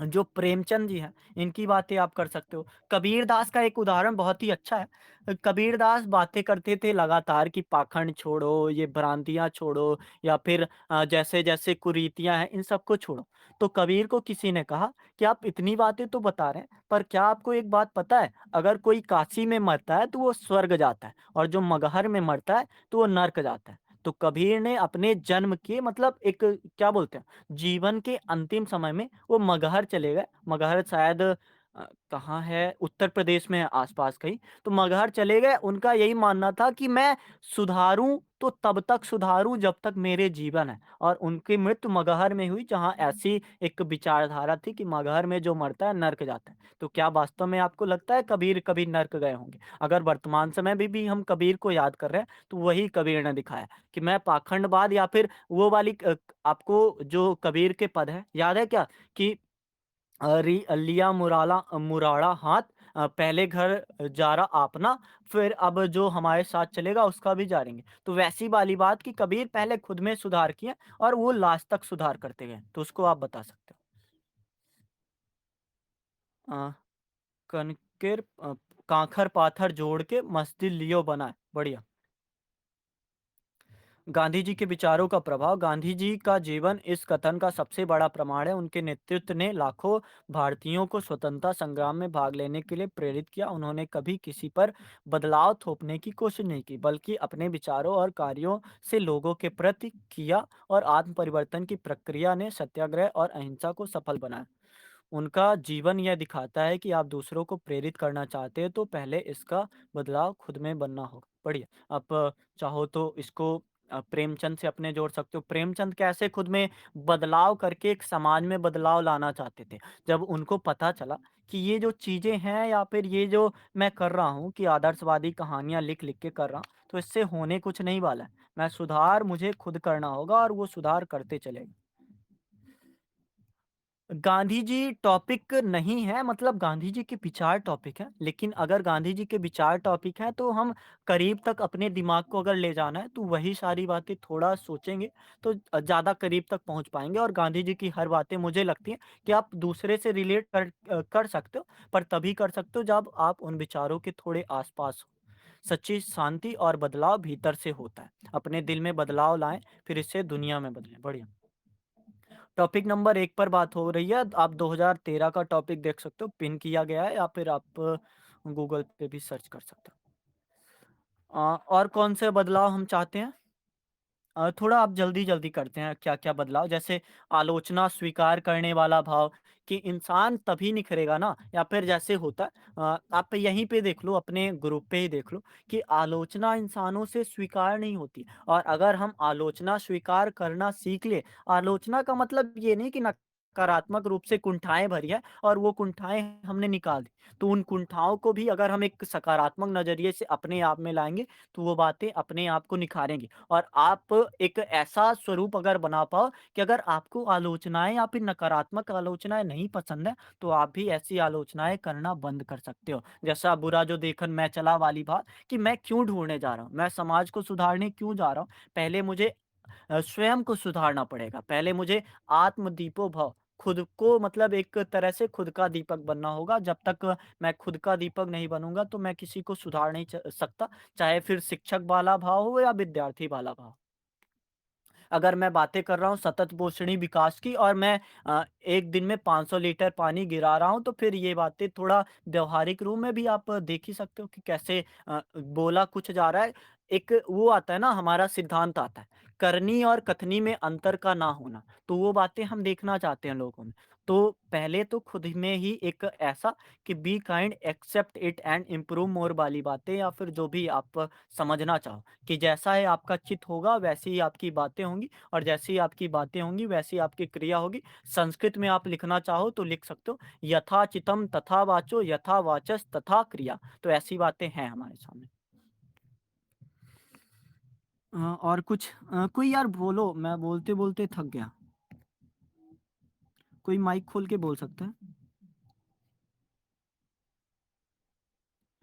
जो प्रेमचंद जी हैं, इनकी बातें आप कर सकते हो। कबीरदास का एक उदाहरण बहुत ही अच्छा है। कबीरदास बातें करते थे लगातार कि पाखंड छोड़ो, ये भ्रांतियाँ छोड़ो, या फिर जैसे-जैसे कुरीतियाँ हैं, इन सबको छोड़ो। तो कबीर को किसी ने कहा कि आप इतनी बातें तो बता रहे हैं, पर क्या आपको एक बात पता है? अगर कोई काशी में मरता है, तो वो स्वर्ग जाता है, और जो मगहर में मरता है, तो वो नर्क जाता है। तो कबीर ने अपने जन्म के, मतलब एक, क्या बोलते हैं, जीवन के अंतिम समय में वो मगहर चले गए। मगहर शायद कहाँ है, उत्तर प्रदेश में है आस-पास कहीं। तो मगहर चले गए, उनका यही मानना था कि मैं सुधारूँ तो तब तक सुधारूँ जब तक मेरे जीवन है, और उनकी मृत्यु मगहर में हुई, जहाँ ऐसी एक विचारधारा थी कि मगहर में जो मरता है नर्क जाता है। तो क्या वास्तव में आपको लगता है कबीर कभी नर्क गए होंगे? अगर वर्तमान समय में भी हम कबीर को याद कर रहे हैं, तो वही कबीर ने दिखाया कि मैं पाखंडवाद या फिर वो वाली आपको जो कबीर के पद है याद है क्या, कि लिया मुराड़ा हाथ, पहले घर जारा आपना, फिर अब जो हमारे साथ चलेगा उसका भी जानेंगे। तो वैसी वाली बात कि कबीर पहले खुद में सुधार किए, और वो लास्ट तक सुधार करते गए। तो उसको आप बता सकते हो। कनकेर कांखर पाथर जोड़ के मस्जिद लियो बनाए। बढ़िया। गांधी जी के विचारों का प्रभाव। गांधी जी का जीवन इस कथन का सबसे बड़ा प्रमाण है। उनके नेतृत्व ने लाखों भारतीयों को स्वतंत्रता संग्राम में भाग लेने के लिए प्रेरित किया। उन्होंने कभी किसी पर बदलाव थोपने की कोशिश नहीं की, बल्कि अपने विचारों और कार्यों से लोगों के प्रति किया, और आत्म परिवर्तन की प्रक्रिया ने सत्याग्रह और अहिंसा को सफल बनाया। उनका जीवन यह दिखाता है कि आप दूसरों को प्रेरित करना चाहते हैं तो पहले इसका बदलाव खुद में बनना होगा। बढ़िया। आप चाहो तो इसको प्रेमचंद से अपने जोड़ सकते हो। प्रेमचंद कैसे खुद में बदलाव करके एक समाज में बदलाव लाना चाहते थे। जब उनको पता चला कि ये जो चीज़ें हैं या फिर ये जो मैं कर रहा हूँ कि आदर्शवादी कहानियाँ लिख-लिख के कर रहा हूँ, तो इससे होने कुछ नहीं वाला है। मैं सुधार मुझे खुद करना होगा और वो सुधार करते चले। गांधी जी टॉपिक नहीं है, मतलब गांधी जी के विचार टॉपिक है, लेकिन अगर गांधी जी के विचार टॉपिक है तो हम करीब तक अपने दिमाग को अगर ले जाना है तो वही सारी बातें थोड़ा सोचेंगे तो ज़्यादा करीब तक पहुंच पाएंगे। और गांधी जी की हर बातें मुझे लगती है कि आप दूसरे से रिलेट कर सकते हो, पर तभी कर सकते हो जब आप उन विचारों के थोड़े आसपास हो। सच्ची शांति और बदलाव भीतर से होता है। अपने दिल में बदलाव लाएं, फिर इससे दुनिया में बदलें। बढ़िया। टॉपिक नंबर 1 पर बात हो रही है। आप 2013 का टॉपिक देख सकते हो, पिन किया गया है, या फिर आप गूगल पे भी सर्च कर सकते हो। और कौन से बदलाव हम चाहते हैं? थोड़ा आप जल्दी-जल्दी करते हैं क्या-क्या बदलाव, जैसे आलोचना स्वीकार करने वाला भाव, कि इंसान तभी निखरेगा ना, या फिर जैसे होता है आप यहीं पे देख लो, अपने ग्रुप पे ही देख लो कि आलोचना इंसानों से स्वीकार नहीं होती। और अगर हम आलोचना स्वीकार करना सीख ले, आलोचना का मतलब ये नहीं कि नकारात्मक रूप से कुंठाएँ भरी है और वो कुंठाएँ हमने निकाल दी। तो उन कुंठाओं को भी अगर हम एक सकारात्मक नज़रिए से अपने आप में लाएँगे, तो वो बातें अपने आप को निखारेंगी। और आप एक ऐसा स्वरूप अगर बना पाओ कि अगर आपको आलोचनाएँ या फिर नकारात्मक आलोचनाएँ नहीं पसंद है, तो आप भी ऐसी आलोचनाएँ करना बंद कर सकते हो। जैसा बुरा जो देखन मैं चला वाली बात, कि मैं क्यों ढूँढने जा रहा हूँ? मैं समाज को सुधारने क्यों जा रहा हूँ? पहले मुझे स्वयं को सुधारना पड़ेगा। पहले मुझे आत्म दीपो भव, खुद को मतलब एक तरह से खुद का दीपक बनना होगा। जब तक मैं खुद का दीपक नहीं बनूँगा, तो मैं किसी को सुधार नहीं सकता, चाहे फिर शिक्षक वाला भाव हो या विद्यार्थी वाला भाव। अगर मैं बातें कर रहा हूँ सतत पोषणी विकास की, और मैं एक दिन में 500 लीटर पानी गिरा रहा हूँ, तो फिर ये बातें थोड़ा व्यावहारिक रूप में भी आप देख ही सकते हो कि कैसे बोला कुछ जा रहा है। एक वो आता है ना, हमारा सिद्धांत आता है, करनी और कथनी में अंतर का ना होना, तो वो बातें हम देखना चाहते हैं लोगों में। तो पहले तो खुद में ही एक ऐसा कि be kind, accept it and improve more वाली बातें, या फिर जो भी आप समझना चाहो, कि जैसा है आपका चित्त होगा वैसी ही आपकी बातें होंगी, और जैसी आपकी बातें होंगी वैसी आपकी क्रिया होगी। संस्कृत में आप लिखना चाहो तो लिख सकते हो, यथा चितम तथा वाचो, यथा वाचस तथा क्रिया। तो ऐसी बातें हैं हमारे सामने। और कुछ कोई यार बोलो, मैं बोलते बोलते थक गया। कोई माइक खोल के बोल सकता है?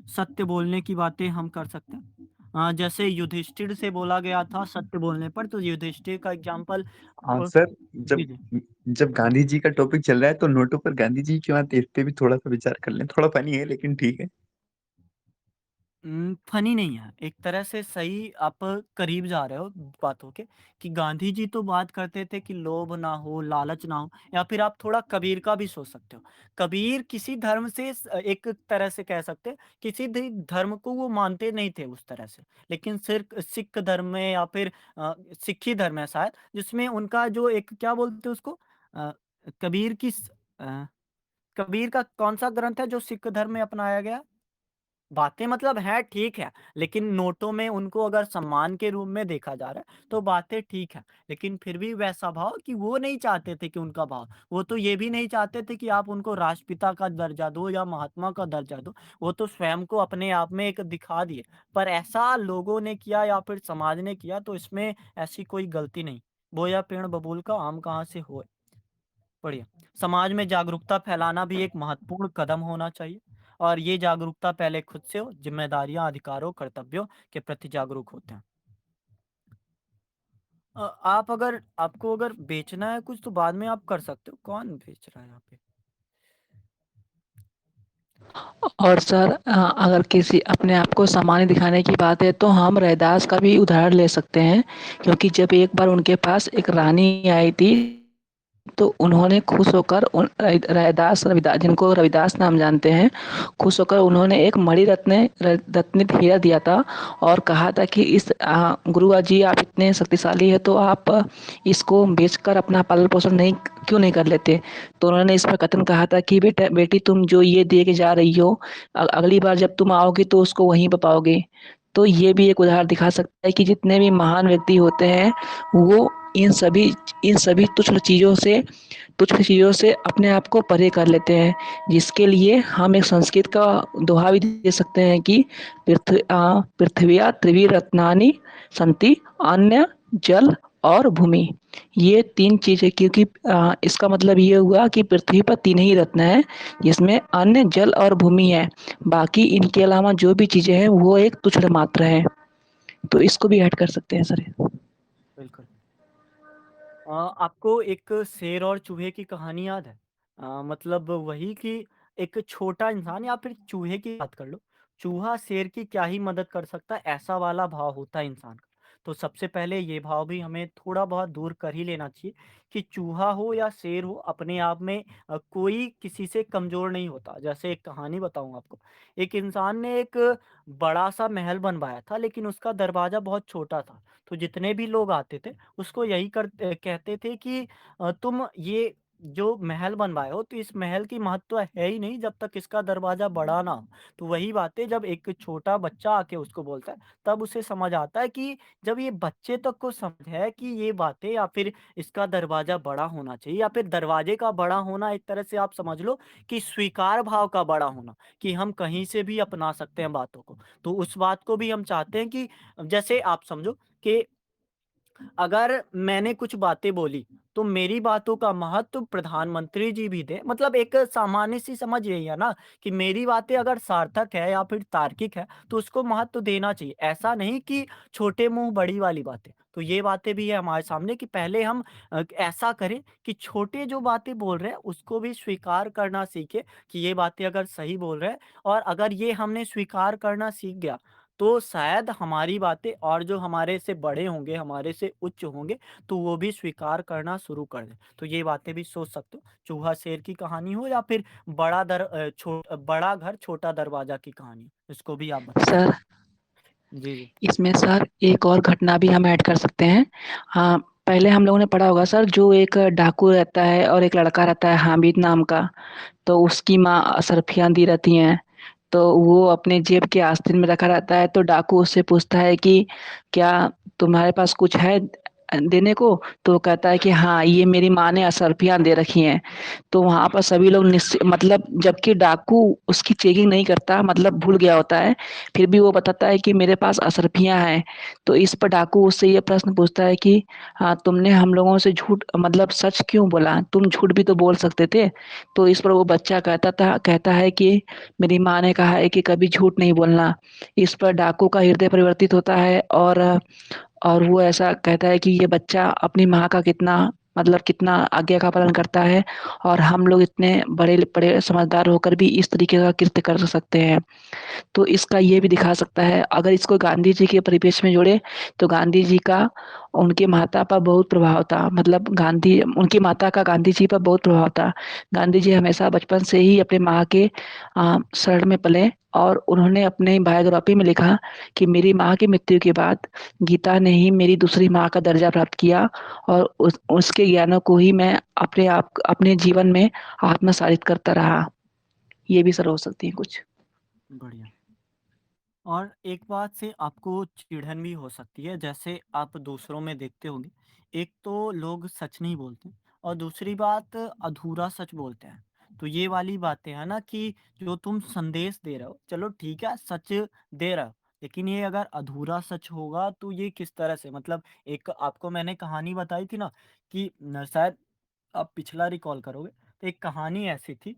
सत्य बोलने की बातें हम कर सकते हैं। जैसे युधिष्ठिर से बोला गया था सत्य बोलने पर, तो युधिष्ठिर का एग्जाम्पल हाँ आप। सर, जी जब जी। जब गांधी जी का टॉपिक चल रहा है तो नोटों पर गांधी जी क्यों आते हैं, इस पे भी थोड़ा सा विचार कर लें। थोड़ा फनी है लेकिन ठीक है। फनी नहीं है, एक तरह से सही आप करीब जा रहे हो बातों के, कि गांधी जी तो बात करते थे कि लोभ ना हो, लालच ना हो, या फिर आप थोड़ा कबीर का भी सोच सकते हो। कबीर किसी धर्म से एक तरह से कह सकते हैं, किसी भी धर्म को वो मानते नहीं थे उस तरह से, लेकिन सिर्फ सिख धर्म में, या फिर सिखी धर्म है शायद, जिसमें उनका जो एक क्या बोलते हैं उसको, अ, कबीर की अ, कबीर का कौन सा ग्रंथ है जो सिख धर्म में अपनाया गया? बातें मतलब हैं ठीक है, लेकिन नोटों में उनको अगर सम्मान के रूप में देखा जा रहा है, तो बातें ठीक है। लेकिन फिर भी वैसा भाव कि वो नहीं चाहते थे कि उनका भाव, वो तो ये भी नहीं चाहते थे कि आप उनको राष्ट्रपिता का दर्जा दो या महात्मा का दर्जा दो। वो तो स्वयं को अपने आप में एक दिखा दिए। पर ऐसा लोगों ने किया या फिर समाज ने किया, तो इसमें ऐसी कोई गलती नहीं। बोया पेड़ बबूल का आम कहाँ से होए। बढ़िया। समाज में जागरूकता फैलाना भी एक महत्वपूर्ण कदम होना चाहिए, और ये जागरूकता पहले खुद से हो। जिम्मेदारियां, अधिकारों, कर्तव्यों के प्रति जागरूक होते हैं। आप अगर आपको अगर बेचना है कुछ, तो बाद में आप कर सकते हो। कौन बेच रहा है यहाँ पे? और सर अगर किसी अपने आप को सामान्य दिखाने की बात है तो हम रैदास का भी उदाहरण ले सकते हैं, क्योंकि जब एक बार उनके पास एक रानी आई थी, तो उन्होंने खुश होकर रैदास रविदास, जिनको रविदास नाम जानते हैं, खुश होकर उन्होंने एक रत्नित हीरा दिया था और कहा था कि इस गुरुआ जी आप इतने शक्तिशाली है तो आप इसको बेचकर अपना पालन पोषण नहीं क्यों नहीं कर लेते। तो उन्होंने इस पर कथन कहा था कि बेटा बेटी तुम जो ये दे के जा रही हो, अगली बार जब तुम आओगी तो उसको वहीं पर पाओगे। तो ये भी एक उदाहरण दिखा सकता है कि जितने भी महान व्यक्ति होते हैं वो इन सभी तुच्छ चीज़ों से अपने आप को परे कर लेते हैं, जिसके लिए हम एक संस्कृत का दोहा भी दे सकते हैं कि पृथ्व्या त्रिविरत्नानि सन्ति, अन्न, जल और भूमि। ये 3 चीज़ें, क्योंकि इसका मतलब ये हुआ कि पृथ्वी पर 3 ही रत्न हैं, जिसमें अन्न, जल और भूमि है। बाकी इनके अलावा जो भी चीज़ें हैं वो एक तुच्छ मात्र है। तो इसको भी ऐड कर सकते हैं सर। बिल्कुल। आपको एक शेर और चूहे की कहानी याद है? मतलब वही कि एक छोटा इंसान या फिर चूहे की बात कर लो। चूहा शेर की क्या ही मदद कर सकता है, ऐसा वाला भाव होता है इंसान का। तो सबसे पहले ये भाव भी हमें थोड़ा बहुत दूर कर ही लेना चाहिए कि चूहा हो या शेर हो, अपने आप में कोई किसी से कमज़ोर नहीं होता। जैसे एक कहानी बताऊँ आपको। एक इंसान ने एक बड़ा-सा महल बनवाया था, लेकिन उसका दरवाज़ा बहुत छोटा था। तो जितने भी लोग आते थे उसको यही कहते थे कि तुम ये जो महल बनवाए हो तो इस महल की महत्व है ही नहीं जब तक इसका दरवाज़ा बड़ा ना हो। तो वही बातें जब एक छोटा बच्चा आके उसको बोलता है, तब उसे समझ आता है कि जब ये बच्चे तक को समझ है कि ये बातें या फिर इसका दरवाज़ा बड़ा होना चाहिए या फिर दरवाजे का बड़ा होना, एक तरह से आप समझ लो कि स्वीकार भाव का बड़ा होना, कि हम कहीं से भी अपना सकते हैं बातों को। तो उस बात को भी हम चाहते हैं कि जैसे आप समझो कि अगर मैंने कुछ बातें बोली, तो मेरी बातों का महत्व प्रधानमंत्री जी भी दें। मतलब एक सामान्य-सी समझ यही है ना कि मेरी बातें अगर सार्थक है या फिर तार्किक है, तो उसको महत्व देना चाहिए। ऐसा नहीं कि छोटे मुँह बड़ी वाली बातें। तो ये बातें भी है हमारे सामने कि पहले हम ऐसा करें कि छोटे जो बातें बोल रहे हैं, उसको भी स्वीकार करना सीखें कि ये बातें अगर सही बोल रहे हैं और अगर ये हमने स्वीकार करना सीख गया, तो शायद हमारी बातें और जो हमारे से बड़े होंगे, हमारे से उच्च होंगे, तो वो भी स्वीकार करना शुरू कर दें। तो ये बातें भी सोच सकते हो। चूहा शेर की कहानी हो या फिर बड़ा घर छोटा दरवाज़ा की कहानी, इसको भी आप बता सर, सकते हो। जी, जी। इसमें सर एक और घटना भी हम ऐड कर सकते हैं। हाँ, पहले हम लोगों ने पढ़ा होगा सर, जो एक डाकू रहता है और एक लड़का रहता है हामिद नाम का, तो उसकी माँ असरफियाँ दी रहती हैं। तो वो अपने जेब के आस्तीन में रखा रहता है, तो डाकू उससे पूछता है कि क्या तुम्हारे पास कुछ है देने को? तो वो कहता है कि हाँ, ये मेरी माँ ने असरफियाँ दे रखी हैं। तो वहाँ पर सभी लोग मतलब जबकि डाकू उसकी चेकिंग नहीं करता, मतलब भूल गया होता है, फिर भी वो बताता है कि मेरे पास असरफियाँ हैं। तो इस पर डाकू उससे ये प्रश्न पूछता है कि हाँ, तुमने हम लोगों से झूठ मतलब सच क्यों बोला? तुम झूठ भी तो बोल सकते थे। तो इस पर वो बच्चा कहता है कि मेरी माँ ने कहा है कि कभी झूठ नहीं बोलना। इस पर डाकू का हृदय परिवर्तित होता है और वो ऐसा कहता है कि ये बच्चा अपनी माँ का कितना आज्ञा का पालन करता है और हम लोग इतने बड़े समझदार होकर भी इस तरीके का कृत्य कर सकते हैं। तो इसका ये भी दिखा सकता है, अगर इसको गांधी जी के परिपेक्ष में जोड़े, तो गांधी जी का उनके माता पर बहुत प्रभाव था। मतलब गांधी उनकी माता का गांधी जी पर बहुत प्रभाव था। गांधी जी हमेशा बचपन से ही अपने माँ के शरण में पले और उन्होंने अपने बायोग्राफी में लिखा कि मेरी माँ की मृत्यु के बाद गीता ने ही मेरी दूसरी माँ का दर्जा प्राप्त किया और उसके ज्ञानों को ही मैं अपने जीवन में आत्मसात करता रहा। ये भी सर हो सकती है कुछ। बढ़िया। और एक बात से आपको चिढ़न भी हो सकती है, जैसे आप दूसरों में देखते होंगे, एक तो लोग सच नहीं बोलते और दूसरी बात अधूरा सच बोलते हैं। तो ये वाली बातें हैं ना कि जो तुम संदेश दे रहे हो, चलो ठीक है सच दे रहे हो, लेकिन ये अगर अधूरा सच होगा तो ये किस तरह से, मतलब एक आपको मैंने कहानी बताई थी ना कि शायद आप पिछला रिकॉल करोगे, तो एक कहानी ऐसी थी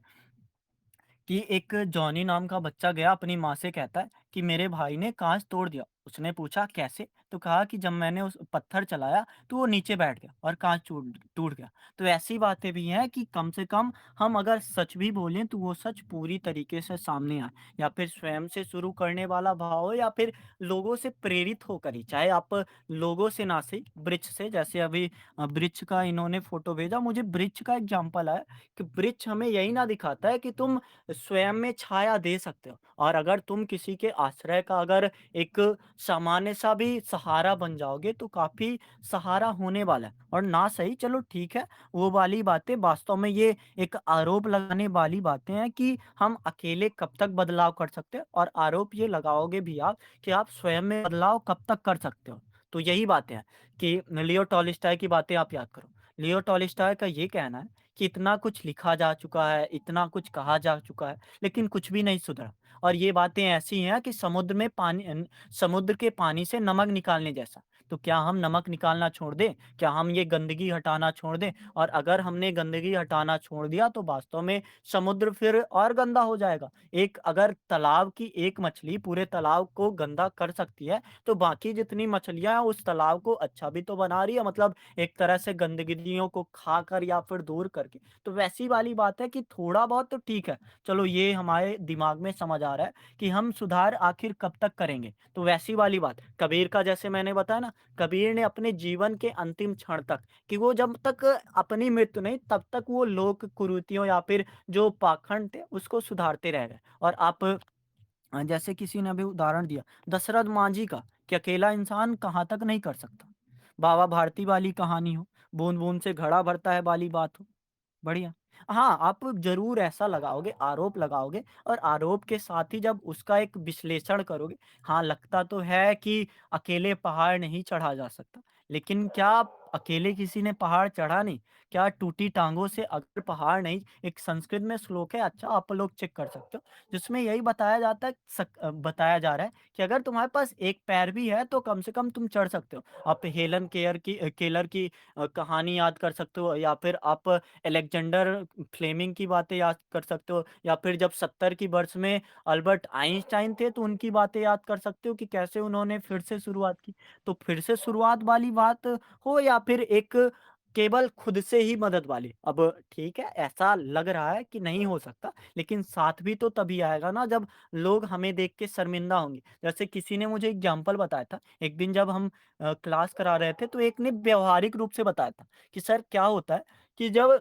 कि एक जॉनी नाम का बच्चा गया अपनी माँ से कहता है कि मेरे भाई ने काँच तोड़ दिया। उसने पूछा कैसे? तो कहा कि जब मैंने उस पत्थर चलाया तो वो नीचे बैठ गया और काँच टूट टूट गया। तो ऐसी बातें भी हैं कि कम से कम हम अगर सच भी बोलें तो वो सच पूरी तरीके से सामने आए, या फिर स्वयं से शुरू करने वाला भाव हो, या फिर लोगों से प्रेरित होकर ही। चाहे आप लोगों से ना सही, वृक्ष से, जैसे अभी वृक्ष का इन्होंने फ़ोटो भेजा, मुझे वृक्ष का एग्ज़ाम्पल आया कि वृक्ष हमें यही ना दिखाता है कि तुम स्वयं में छाया दे सकते हो, और अगर तुम किसी के आश्रय का अगर एक सामान्य सा भी सहारा बन जाओगे तो काफ़ी सहारा होने वाला है। और ना सही, चलो ठीक है, वो वाली बातें वास्तव में ये एक आरोप लगाने वाली बातें हैं कि हम अकेले कब तक बदलाव कर सकते हैं, और आरोप ये लगाओगे भी आप कि आप स्वयं में बदलाव कब तक कर सकते हो। तो यही बातें हैं कि लियो टॉलस्टॉय की बातें आप याद करो। लियो टॉलस्टॉय का ये कहना है कि इतना कुछ लिखा जा चुका है, इतना कुछ कहा जा चुका है, लेकिन कुछ भी नहीं सुधरा। और ये बातें ऐसी हैं कि समुद्र के पानी से नमक निकालने जैसा। तो क्या हम नमक निकालना छोड़ दें? क्या हम ये गंदगी हटाना छोड़ दें? और अगर हमने गंदगी हटाना छोड़ दिया तो वास्तव में समुद्र फिर और गंदा हो जाएगा। एक अगर तालाब की एक मछली पूरे तालाब को गंदा कर सकती है, तो बाकी जितनी मछलियाँ हैं उस तालाब को अच्छा भी तो बना रही है, मतलब एक तरह से गंदगियों को खाकर या फिर दूर करके। तो वैसी वाली बात है कि थोड़ा बहुत तो ठीक है, चलो ये हमारे दिमाग में समझ आ रहा है कि हम सुधार आखिर कब तक करेंगे। तो वैसी वाली बात कबीर का, जैसे मैंने बताया ना, कबीर ने अपने जीवन के अंतिम क्षण तक, कि वो जब तक अपनी मृत्यु नहीं तब तक वो लोक कुरीतियों या फिर जो पाखंड थे उसको सुधारते रह गए। और आप जैसे किसी ने अभी उदाहरण दिया दशरथ मांझी का, कि अकेला इंसान कहाँ तक नहीं कर सकता। बाबा भारती वाली कहानी हो, बूंद बूंद से घड़ा भरता है वाली बात हो, बढ़िया। हाँ, आप ज़रूर ऐसा लगाओगे, आरोप लगाओगे, और आरोप के साथ ही जब उसका एक विश्लेषण करोगे, हाँ, लगता तो है कि अकेले पहाड़ नहीं चढ़ा जा सकता। लेकिन क्या अकेले किसी ने पहाड़ चढ़ा नहीं? क्या टूटी टाँगों से अगर पहाड़ नहीं, एक संस्कृत में श्लोक है, अच्छा आप लोग चेक कर सकते हो, जिसमें यही बताया जाता है, बताया जा रहा है कि अगर तुम्हारे पास एक पैर भी है तो कम से कम तुम चढ़ सकते हो। आप हेलन केलर की कहानी याद कर सकते हो, या फिर आप अलेक्जेंडर फ्लेमिंग की बातें याद कर सकते हो, या फिर जब 70 की वर्ष में अल्बर्ट आइंस्टाइन थे तो उनकी बातें याद कर सकते हो कि कैसे उन्होंने फिर से शुरुआत की। तो फिर से शुरुआत वाली बात हो, या फिर एक केवल खुद से ही मदद वाली। अब ठीक है, ऐसा लग रहा है कि नहीं हो सकता, लेकिन साथ भी तो तभी आएगा ना जब लोग हमें देख के शर्मिंदा होंगे। जैसे किसी ने मुझे एग्जाम्पल बताया था, एक दिन जब हम क्लास करा रहे थे तो एक ने व्यवहारिक रूप से बताया था कि सर क्या होता है कि जब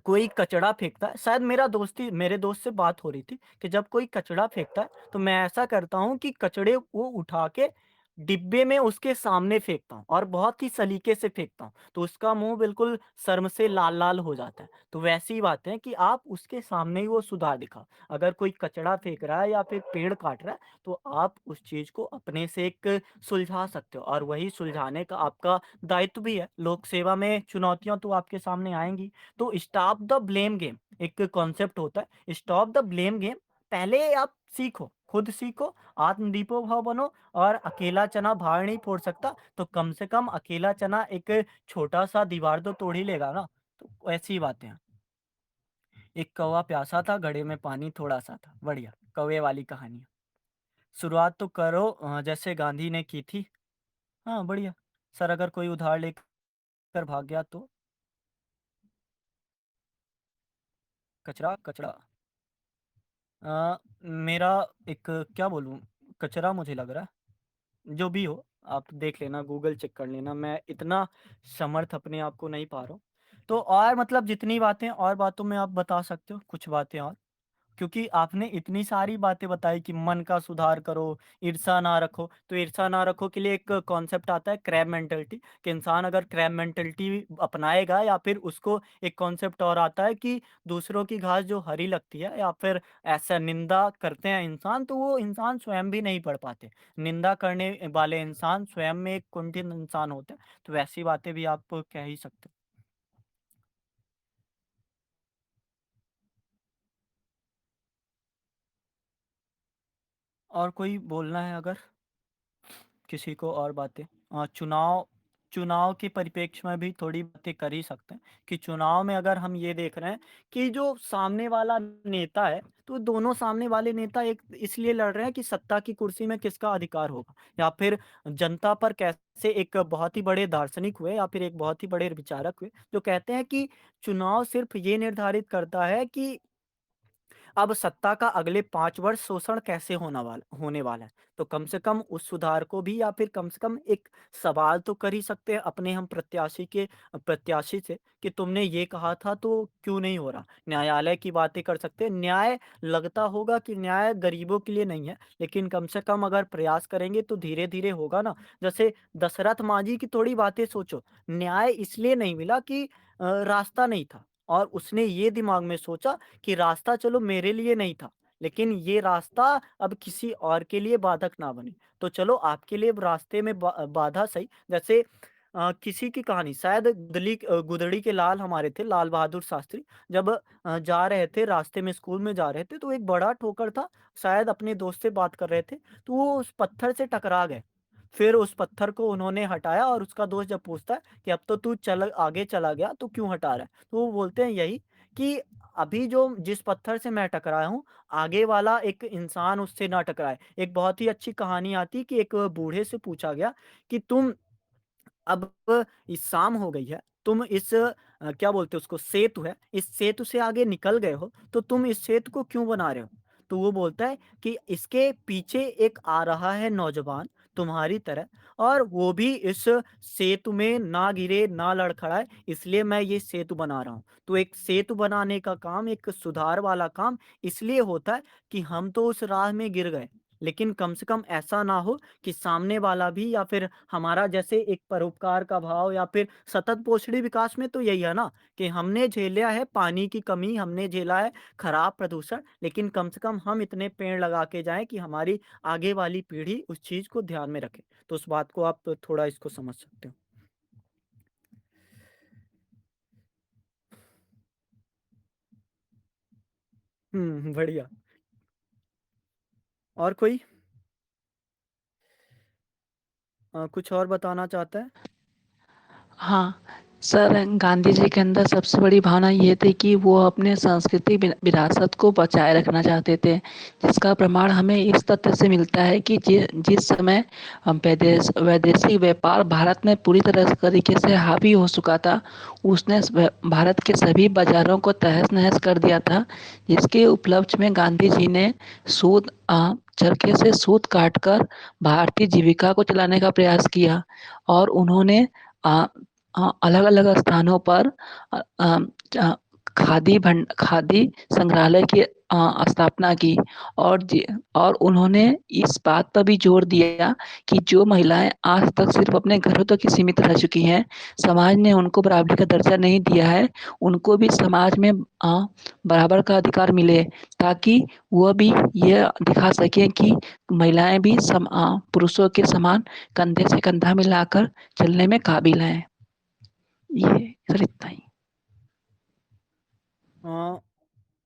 कोई कचरा फेंकता है, शायद मेरे दोस्त से बात हो रही थी कि जब कोई कचरा फेंकता है तो मैं ऐसा करता हूँ कि कचड़े वो उठा के डिब्बे में उसके सामने फेंकता हूँ, और बहुत ही सलीके से फेंकता हूँ, तो उसका मुंह बिल्कुल शर्म से लाल लाल हो जाता है। तो वैसी ही बात है कि आप उसके सामने ही वो सुधार दिखाओ। अगर कोई कचरा फेंक रहा है या फिर पेड़ काट रहा है तो आप उस चीज को अपने से एक सुलझा सकते हो, और वही सुलझाने का आपका दायित्व भी है। लोक सेवा में चुनौतियां तो आपके सामने आएंगी। तो स्टॉप द ब्लेम गेम एक कॉन्सेप्ट होता है, स्टॉप द ब्लेम गेम। पहले आप सीखो, खुद सीखो, आत्मदीपो भव बनो। और अकेला चना भार नहीं फोड़ सकता, तो कम से कम अकेला चना एक छोटा सा दीवार तो तोड़ ही लेगा ना। तो ऐसी बातें हैं। एक कौवा प्यासा था, घड़े में पानी थोड़ा सा था, बढ़िया कौवे वाली कहानी। शुरुआत तो करो जैसे गांधी ने की थी। हाँ बढ़िया। सर अगर कोई उधार लेकर भाग गया तो? कचरा कचरा। मेरा एक, क्या बोलूँ, कचरा मुझे लग रहा है। जो भी हो, आप देख लेना, गूगल चेक कर लेना, मैं इतना समर्थ अपने आप को नहीं पा रहा हूँ। तो और मतलब जितनी बातें और बातों में आप बता सकते हो कुछ बातें और, क्योंकि आपने इतनी सारी बातें बताई कि मन का सुधार करो, ईर्ष्या ना रखो। तो ईर्ष्या ना रखो के लिए एक कॉन्सेप्ट आता है क्रैब मेंटालिटी, कि इंसान अगर क्रैब मेंटालिटी अपनाएगा, या फिर उसको एक कॉन्सेप्ट और आता है कि दूसरों की घास जो हरी लगती है, या फिर ऐसा निंदा करते हैं इंसान तो वो इंसान स्वयं भी नहीं पढ़ पाते। निंदा करने वाले इंसान स्वयं में एक कुंठित इंसान होते हैं। तो वैसी बातें भी आप कह ही सकते हो। और कोई बोलना है अगर किसी को और बातें, चुनाव चुनाव के परिप्रेक्ष्य में भी थोड़ी बातें कर ही सकते हैं कि चुनाव में अगर हम ये देख रहे हैं कि जो सामने वाला नेता है, तो दोनों सामने वाले नेता एक इसलिए लड़ रहे हैं कि सत्ता की कुर्सी में किसका अधिकार होगा या फिर जनता पर कैसे एक बहुत ही बड़े दार्शनिक हुए या फिर एक बहुत ही बड़े विचारक हुए, जो कहते हैं कि चुनाव सिर्फ ये निर्धारित करता है कि अब सत्ता का अगले 5 वर्ष शोषण कैसे होने वाला है। तो कम से कम उस सुधार को भी या फिर कम से कम एक सवाल तो कर ही सकते हैं अपने हम प्रत्याशी से कि तुमने ये कहा था तो क्यों नहीं हो रहा? न्यायालय की बातें कर सकते हैं। न्याय लगता होगा कि न्याय गरीबों के लिए नहीं है, लेकिन कम से कम अगर प्रयास करेंगे तो धीरे-धीरे होगा ना। जैसे दशरथ मांझी की थोड़ी बातें सोचो, न्याय इसलिए नहीं मिला कि रास्ता नहीं था और उसने ये दिमाग में सोचा कि रास्ता चलो मेरे लिए नहीं था, लेकिन ये रास्ता अब किसी और के लिए बाधक ना बने। तो चलो आपके लिए रास्ते में बाधा सही, जैसे किसी की कहानी शायद गुदड़ी के लाल हमारे थे, लाल बहादुर शास्त्री, जब जा रहे थे रास्ते में स्कूल में जा रहे थे तो एक बड़ा ठोकर था, शायद अपने दोस्त से बात कर रहे थे, तो वो उस पत्थर से टकरा गए। फिर उस पत्थर को उन्होंने हटाया और उसका दोस्त जब पूछता है कि अब तो तू चल आगे चला गया, तो क्यों हटा रहा है? तो वो बोलते हैं यही कि अभी जो जिस पत्थर से मैं टकराया हूँ, आगे वाला एक इंसान उससे ना टकराए। एक बहुत ही अच्छी कहानी आती है कि एक बूढ़े से पूछा गया कि तुम अब इस शाम हो गई है, तुम इस क्या बोलते हैं उसको सेतु है, इस सेतु से आगे निकल गए हो, तो तुम इस सेतु को क्यों बना रहे हो? तो वो बोलता है कि इसके पीछे एक आ रहा है नौजवान तुम्हारी तरह और वो भी इस सेतु में ना गिरे, ना लड़खड़ाए, इसलिए मैं ये सेतु बना रहा हूँ। तो एक सेतु बनाने का काम, एक सुधार वाला काम इसलिए होता है कि हम तो उस राह में गिर गए, लेकिन कम से कम ऐसा ना हो कि सामने वाला भी या फिर हमारा जैसे एक परोपकार का भाव या फिर सतत पोषणी विकास में तो यही है ना कि हमने झेला है पानी की कमी, हमने झेला है खराब प्रदूषण, लेकिन कम से कम हम इतने पेड़ लगा के जाएं कि हमारी आगे वाली पीढ़ी उस चीज को ध्यान में रखे। तो उस बात को आप थोड़ा इसको समझ सकते हो। बढ़िया। और कोई कुछ और बताना चाहता है? हाँ, सर गांधी जी के अंदर सबसे बड़ी भावना ये थी कि वो अपने सांस्कृतिक विरासत को बचाए रखना चाहते थे, जिसका प्रमाण हमें इस तथ्य से मिलता है कि जिस समय वैदेशिक व्यापार भारत में पूरी तरह तरीके से हावी हो चुका था, उसने भारत के सभी बाजारों को तहस-नहस कर दिया था, जिसके उपलक्ष्य में गांधी जी ने चरखे से सूत काटकर भारतीय जीविका को चलाने का प्रयास किया और उन्होंने अ अलग-अलग स्थानों पर अ अ, च खादी संग्रहालय की स्थापना की और और उन्होंने इस बात पर भी जोर दिया कि जो महिलाएँ आज तक सिर्फ़ अपने घरों तक ही सीमित रह चुकी हैं, समाज ने उनको बराबरी का दर्जा नहीं दिया है, उनको भी समाज में बराबर का अधिकार मिले, ताकि वह भी ये दिखा सकें कि महिलाएँ भी पुरुषों के समान कंधे से कंधा मिलाकर चलने में काबिल हैं। ये सर इतना ही। अ,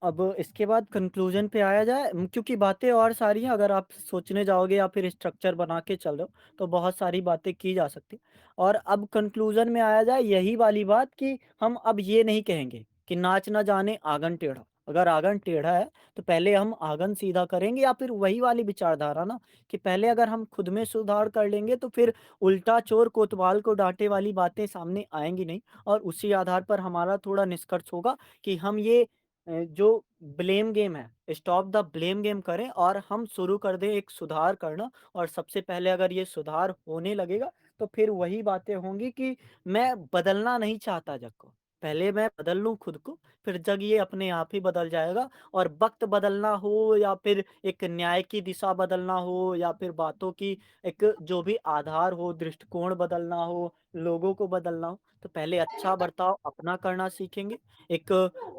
अब इसके बाद कंक्लूजन पे आया जाए, क्योंकि बातें और सारी हैं, अगर आप सोचने जाओगे या फिर स्ट्रक्चर बना के चल रहे हो तो बहुत सारी बातें की जा सकती और अब कंक्लूजन में आया जाए यही वाली बात कि हम अब ये नहीं कहेंगे कि नाच ना जाने आंगन टेढ़ा। अगर आंगन टेढ़ा है तो पहले हम आंगन सीधा करेंगे या फिर वही वाली विचारधारा ना कि पहले अगर हम खुद में सुधार कर लेंगे तो फिर उल्टा चोर कोतवाल को डांटे वाली बातें सामने आएंगी नहीं और उसी आधार पर हमारा थोड़ा निष्कर्ष होगा कि हम ये जो ब्लेम गेम है, स्टॉप द ब्लेम गेम करें और हम शुरू कर दें एक सुधार करना और सबसे पहले अगर ये सुधार होने लगेगा, तो फिर वही बातें होंगी कि मैं बदलना नहीं चाहता जग को। पहले मैं बदल लूँ खुद को, फिर जग ये अपने आप ही बदल जाएगा और वक़्त बदलना हो या फिर एक न्याय की दिशा बदलना हो या फिर बातों की एक जो भी आधार हो, दृष्टिकोण बदलना हो, लोगों को बदलना हो, तो पहले अच्छा बर्ताव अपना करना सीखेंगे। एक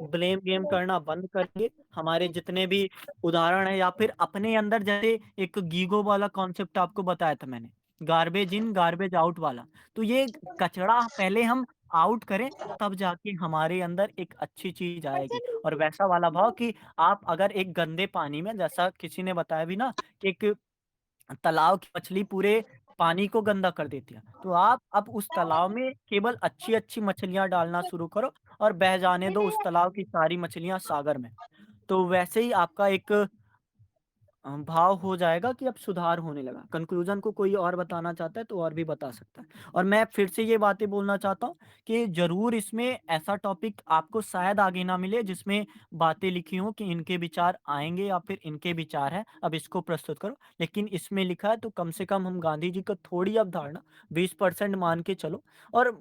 ब्लेम गेम करना बंद करेंगे। हमारे जितने भी उदाहरण हैं या फिर अपने अंदर जैसे एक गीगो वाला कॉन्सेप्ट आपको बताया था मैंने, गार्बेज इन गार्बेज आउट वाला। तो ये कचरा पहले हम आउट करें तब जाके हमारे अंदर एक अच्छी चीज़ आएगी और वैसा वाला भाव कि आप अगर एक गंदे पानी में जैसा किसी ने बताया भी ना कि एक तालाब की मछली पूरे पानी को गंदा कर देती है। तो आप अब उस तालाब में केवल अच्छी-अच्छी मछलियाँ डालना शुरू करो और बह जाने दो उस तालाब की सारी मछलियाँ सागर में। तो वैसे ही आपका एक भाव हो जाएगा कि अब सुधार होने लगा। कंक्लूज़न को कोई और बताना चाहता है तो और भी बता सकता है। और मैं फिर से ये बातें बोलना चाहता हूँ कि ज़रूर इसमें ऐसा टॉपिक आपको शायद आगे ना मिले जिसमें बातें लिखी हों कि इनके विचार आएँगे या फिर इनके विचार हैं, अब इसको प्रस्तुत करो। लेकिन इसमें लिखा है तो कम से कम हम गांधी जी को थोड़ी अवधारणा 20% मान के चलो। और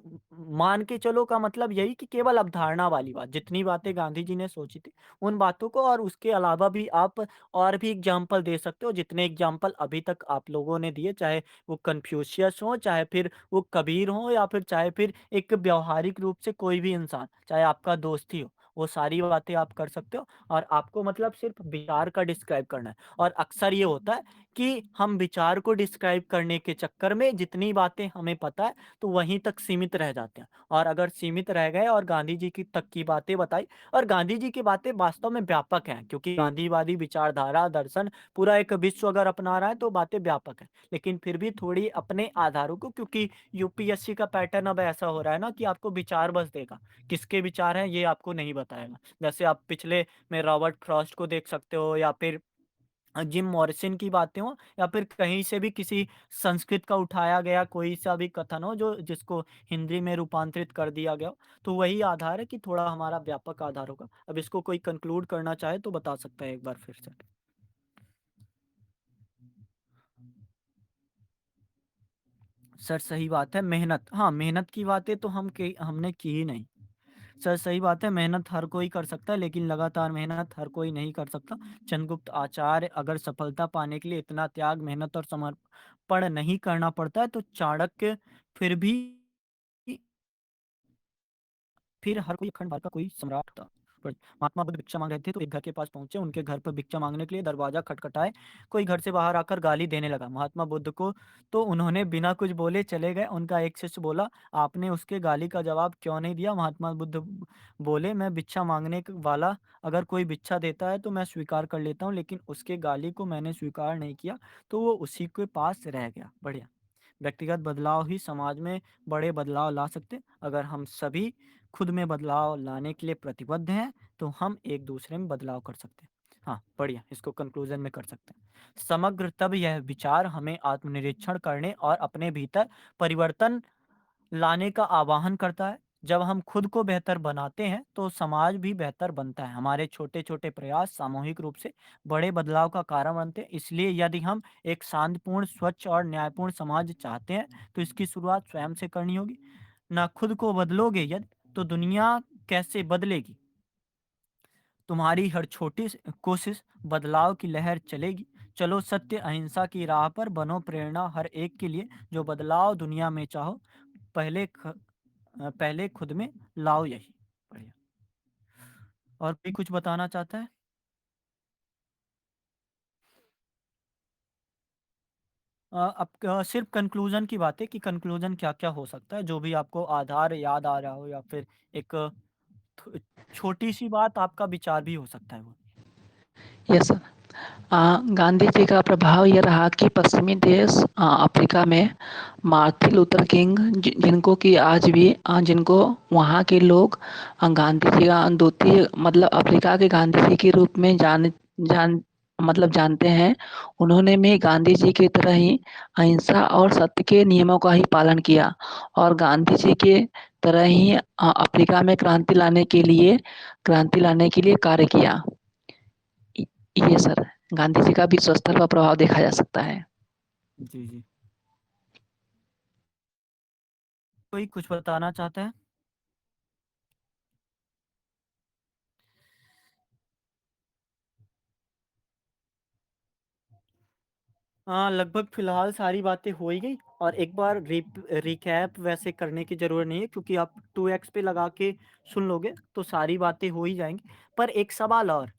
मान के चलो का मतलब यही कि केवल अवधारणा वाली बात, जितनी बातें गांधी जी ने सोची थी, उन बातों को और उसके अलावा भी आप और भी एग्जाम्पल दे सकते हो जितने एग्जाम्पल अभी तक आप लोगों ने दिए, चाहे वो कन्फ्यूशियस हो, चाहे फिर वो कबीर हो या फिर चाहे फिर एक व्यावहारिक रूप से कोई भी इंसान, चाहे आपका दोस्त ही हो, वो सारी बातें आप कर सकते हो। और आपको मतलब सिर्फ विचार का डिस्क्राइब करना है। और अक्सर ये होता है कि हम विचार को डिस्क्राइब करने के चक्कर में जितनी बातें हमें पता है तो वहीं तक सीमित रह जाते हैं। और अगर सीमित रह गए और गांधी जी की तक की बातें बताई, और गांधी जी की बातें वास्तव में व्यापक हैं क्योंकि गांधीवादी विचारधारा दर्शन पूरा एक विश्व अगर अपना रहा है तो बातें व्यापक हैं। लेकिन फिर भी थोड़ी अपने आधारों को, क्योंकि यूपीएससी का पैटर्न अब ऐसा हो रहा है ना कि आपको विचार बस देगा, किसके विचार हैं ये आपको नहीं बताएगा। जैसे आप पिछले में रॉबर्ट फ्रॉस्ट को देख सकते हो या फिर जिम मॉरिसन की बातें हों या फिर कहीं से भी किसी संस्कृत का उठाया गया कोई सा भी कथन हो जो जिसको हिंदी में रूपांतरित कर दिया गया हो, तो वही आधार है कि थोड़ा हमारा व्यापक आधार होगा। अब इसको कोई कंक्लूड करना चाहे तो बता सकता है एक बार फिर से। सर सही बात है, मेहनत, हाँ, मेहनत की बातें तो हमने की ही नहीं। सर सही बात है, मेहनत हर कोई कर सकता है लेकिन लगातार मेहनत हर कोई नहीं कर सकता। चंद्रगुप्त आचार्य अगर सफलता पाने के लिए इतना त्याग, मेहनत और समर्पण नहीं करना पड़ता है तो चाणक्य फिर भी फिर हर कोई अखंड भारत का कोई सम्राट था। पर महात्मा बुद्ध भिक्षा मांग रहे थे तो एक घर के पास पहुंचे, उनके घर पर भिक्षा मांगने के लिए दरवाजा खटखटाए, कोई घर से बाहर आकर गाली देने लगा महात्मा बुद्ध को, तो उन्होंने बिना कुछ बोले चले गए। उनका एक शिष्य बोला, आपने उसके गाली का जवाब क्यों नहीं दिया? महात्मा बुद्ध बोले, मैं भिक्षा मांगने वाला अगर कोई भिक्षा देता है तो मैं स्वीकार कर लेता हूँ, लेकिन उसके गाली को मैंने स्वीकार नहीं किया तो वो उसी के पास रह गया। बढ़िया। व्यक्तिगत बदलाव ही समाज में बड़े बदलाव ला सकते हैं। अगर हम सभी खुद में बदलाव लाने के लिए प्रतिबद्ध हैं तो हम एक दूसरे में बदलाव कर सकते हैं। हाँ, बढ़िया, इसको कंक्लूजन में कर सकते हैं। समग्र तब यह विचार हमें आत्मनिरीक्षण करने और अपने भीतर परिवर्तन लाने का आह्वान करता है। जब हम खुद को बेहतर बनाते हैं तो समाज भी बेहतर बनता है। हमारे छोटे छोटे प्रयास सामूहिक रूप से बड़े बदलाव का कारण बनते हैं। इसलिए यदि हम एक शांतिपूर्ण, स्वच्छ और न्यायपूर्ण समाज चाहते हैं तो इसकी शुरुआत स्वयं से करनी होगी। ना खुद को बदलोगे यदि, तो दुनिया कैसे बदलेगी? तुम्हारी हर छोटी कोशिश बदलाव की लहर चलेगी। चलो सत्य अहिंसा की राह पर, बनो प्रेरणा हर एक के लिए। जो बदलाव दुनिया में चाहो, पहले खुद में लाओ यही। बढ़िया। और कोई कुछ बताना चाहता है? अब सिर्फ कंक्लूजन की बात है कि कंक्लूजन क्या क्या हो सकता है, जो भी आपको आधार याद आ रहा हो या फिर एक छोटी सी बात, आपका विचार भी हो सकता है वो। Yes sir. गांधी जी का प्रभाव ये रहा कि पश्चिमी देश अफ्रीका में मार्टिन लूथर किंग जिनको कि आज भी जिनको वहाँ के लोग गांधी जी का द्वितीय मतलब अफ्रीका के गांधी जी के रूप में जान मतलब जानते हैं। उन्होंने भी गांधी जी की तरह ही अहिंसा और सत्य के नियमों का ही पालन किया और गांधी जी के तरह ही अफ्रीका में क्रांति लाने के लिए कार्य किया। ये सर गांधी जी का विश्व स्तर पर प्रभाव देखा जा सकता है। जी जी। कोई कुछ बताना चाहता है? हाँ, लगभग फिलहाल सारी बातें हो ही गई। और एक बार रिकैप वैसे करने की ज़रूरत नहीं है क्योंकि आप 2x पे लगा के सुन लोगे तो सारी बातें हो ही जाएंगी। पर एक सवाल और,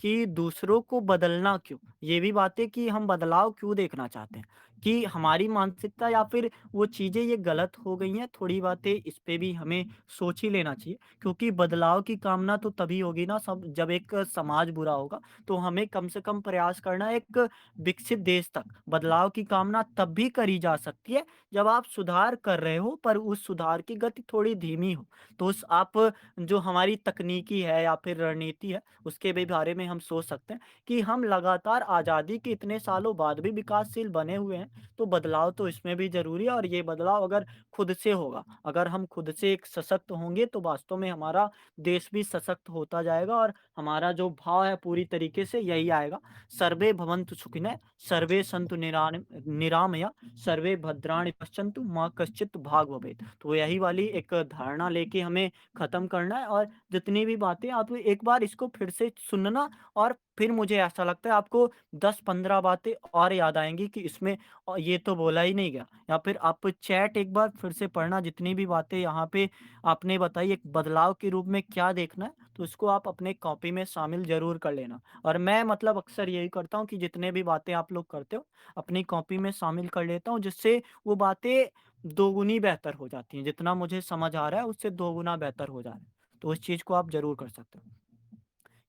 कि दूसरों को बदलना क्यों? ये भी बात है कि हम बदलाव क्यों देखना चाहते हैं? कि हमारी मानसिकता या फिर वो चीज़ें ये गलत हो गई हैं, थोड़ी बातें इस पे भी हमें सोच ही लेना चाहिए। क्योंकि बदलाव की कामना तो तभी होगी ना सब जब एक समाज बुरा होगा, तो हमें कम से कम प्रयास करना है एक विकसित देश तक। बदलाव की कामना तब भी करी जा सकती है जब आप सुधार कर रहे हो पर उस सुधार की गति थोड़ी धीमी हो। तो उस आप जो हमारी तकनीकी है या फिर रणनीति है, उसके भी बारे में हम सोच सकते हैं कि हम लगातार आज़ादी के इतने सालों बाद भी विकासशील बने हुए हैं, तो बदलाव तो इसमें भी ज़रूरी है और ये बदलाव अगर खुद से होगा, अगर हम खुद से एक सशक्त होंगे तो वास्तव में हमारा देश भी सशक्त होता जाएगा और हमारा जो भाव है पूरी तरीके से यही आएगा, सर्वे भवन्तु सुखिनः, सर्वे सन्तु निरामया, सर्वे भद्राणि पश्यन्तु मा कश्चित् भाग भवेत्। तो यही वाली एक धारणा लेके हमें खत्म करना है और जितनी भी बातें आप एक बार इसको फिर से सुनना और फिर मुझे ऐसा लगता है आपको 10-15 बातें और याद आएँगी कि इसमें ये तो बोला ही नहीं गया या फिर आप चैट एक बार फिर से पढ़ना जितनी भी बातें यहाँ पे आपने बताई एक बदलाव के रूप में क्या देखना है, तो इसको आप अपने कॉपी में शामिल ज़रूर कर लेना। और मैं मतलब अक्सर यही करता हूँ कि जितने भी बातें आप लोग करते हो, अपनी कॉपी में शामिल कर लेता हूँ जिससे वो बातें दोगुनी बेहतर हो जाती हैं। जितना मुझे समझ आ रहा है उससे दोगुना बेहतर हो जा रहा है। तो उस चीज़ को आप ज़रूर कर सकते हो।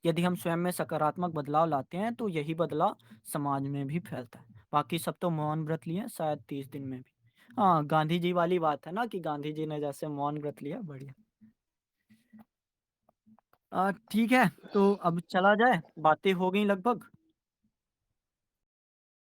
यदि हम स्वयं में सकारात्मक बदलाव लाते हैं तो यही बदलाव समाज में भी फैलता है। बाकी सब तो मौन व्रत लिए हैं शायद 30 दिन में भी। हाँ, गांधी जी वाली बात है ना कि गांधी जी ने जैसे मौन व्रत लिया बढ़िया। ठीक है तो अब चला जाए, बातें हो गई लगभग।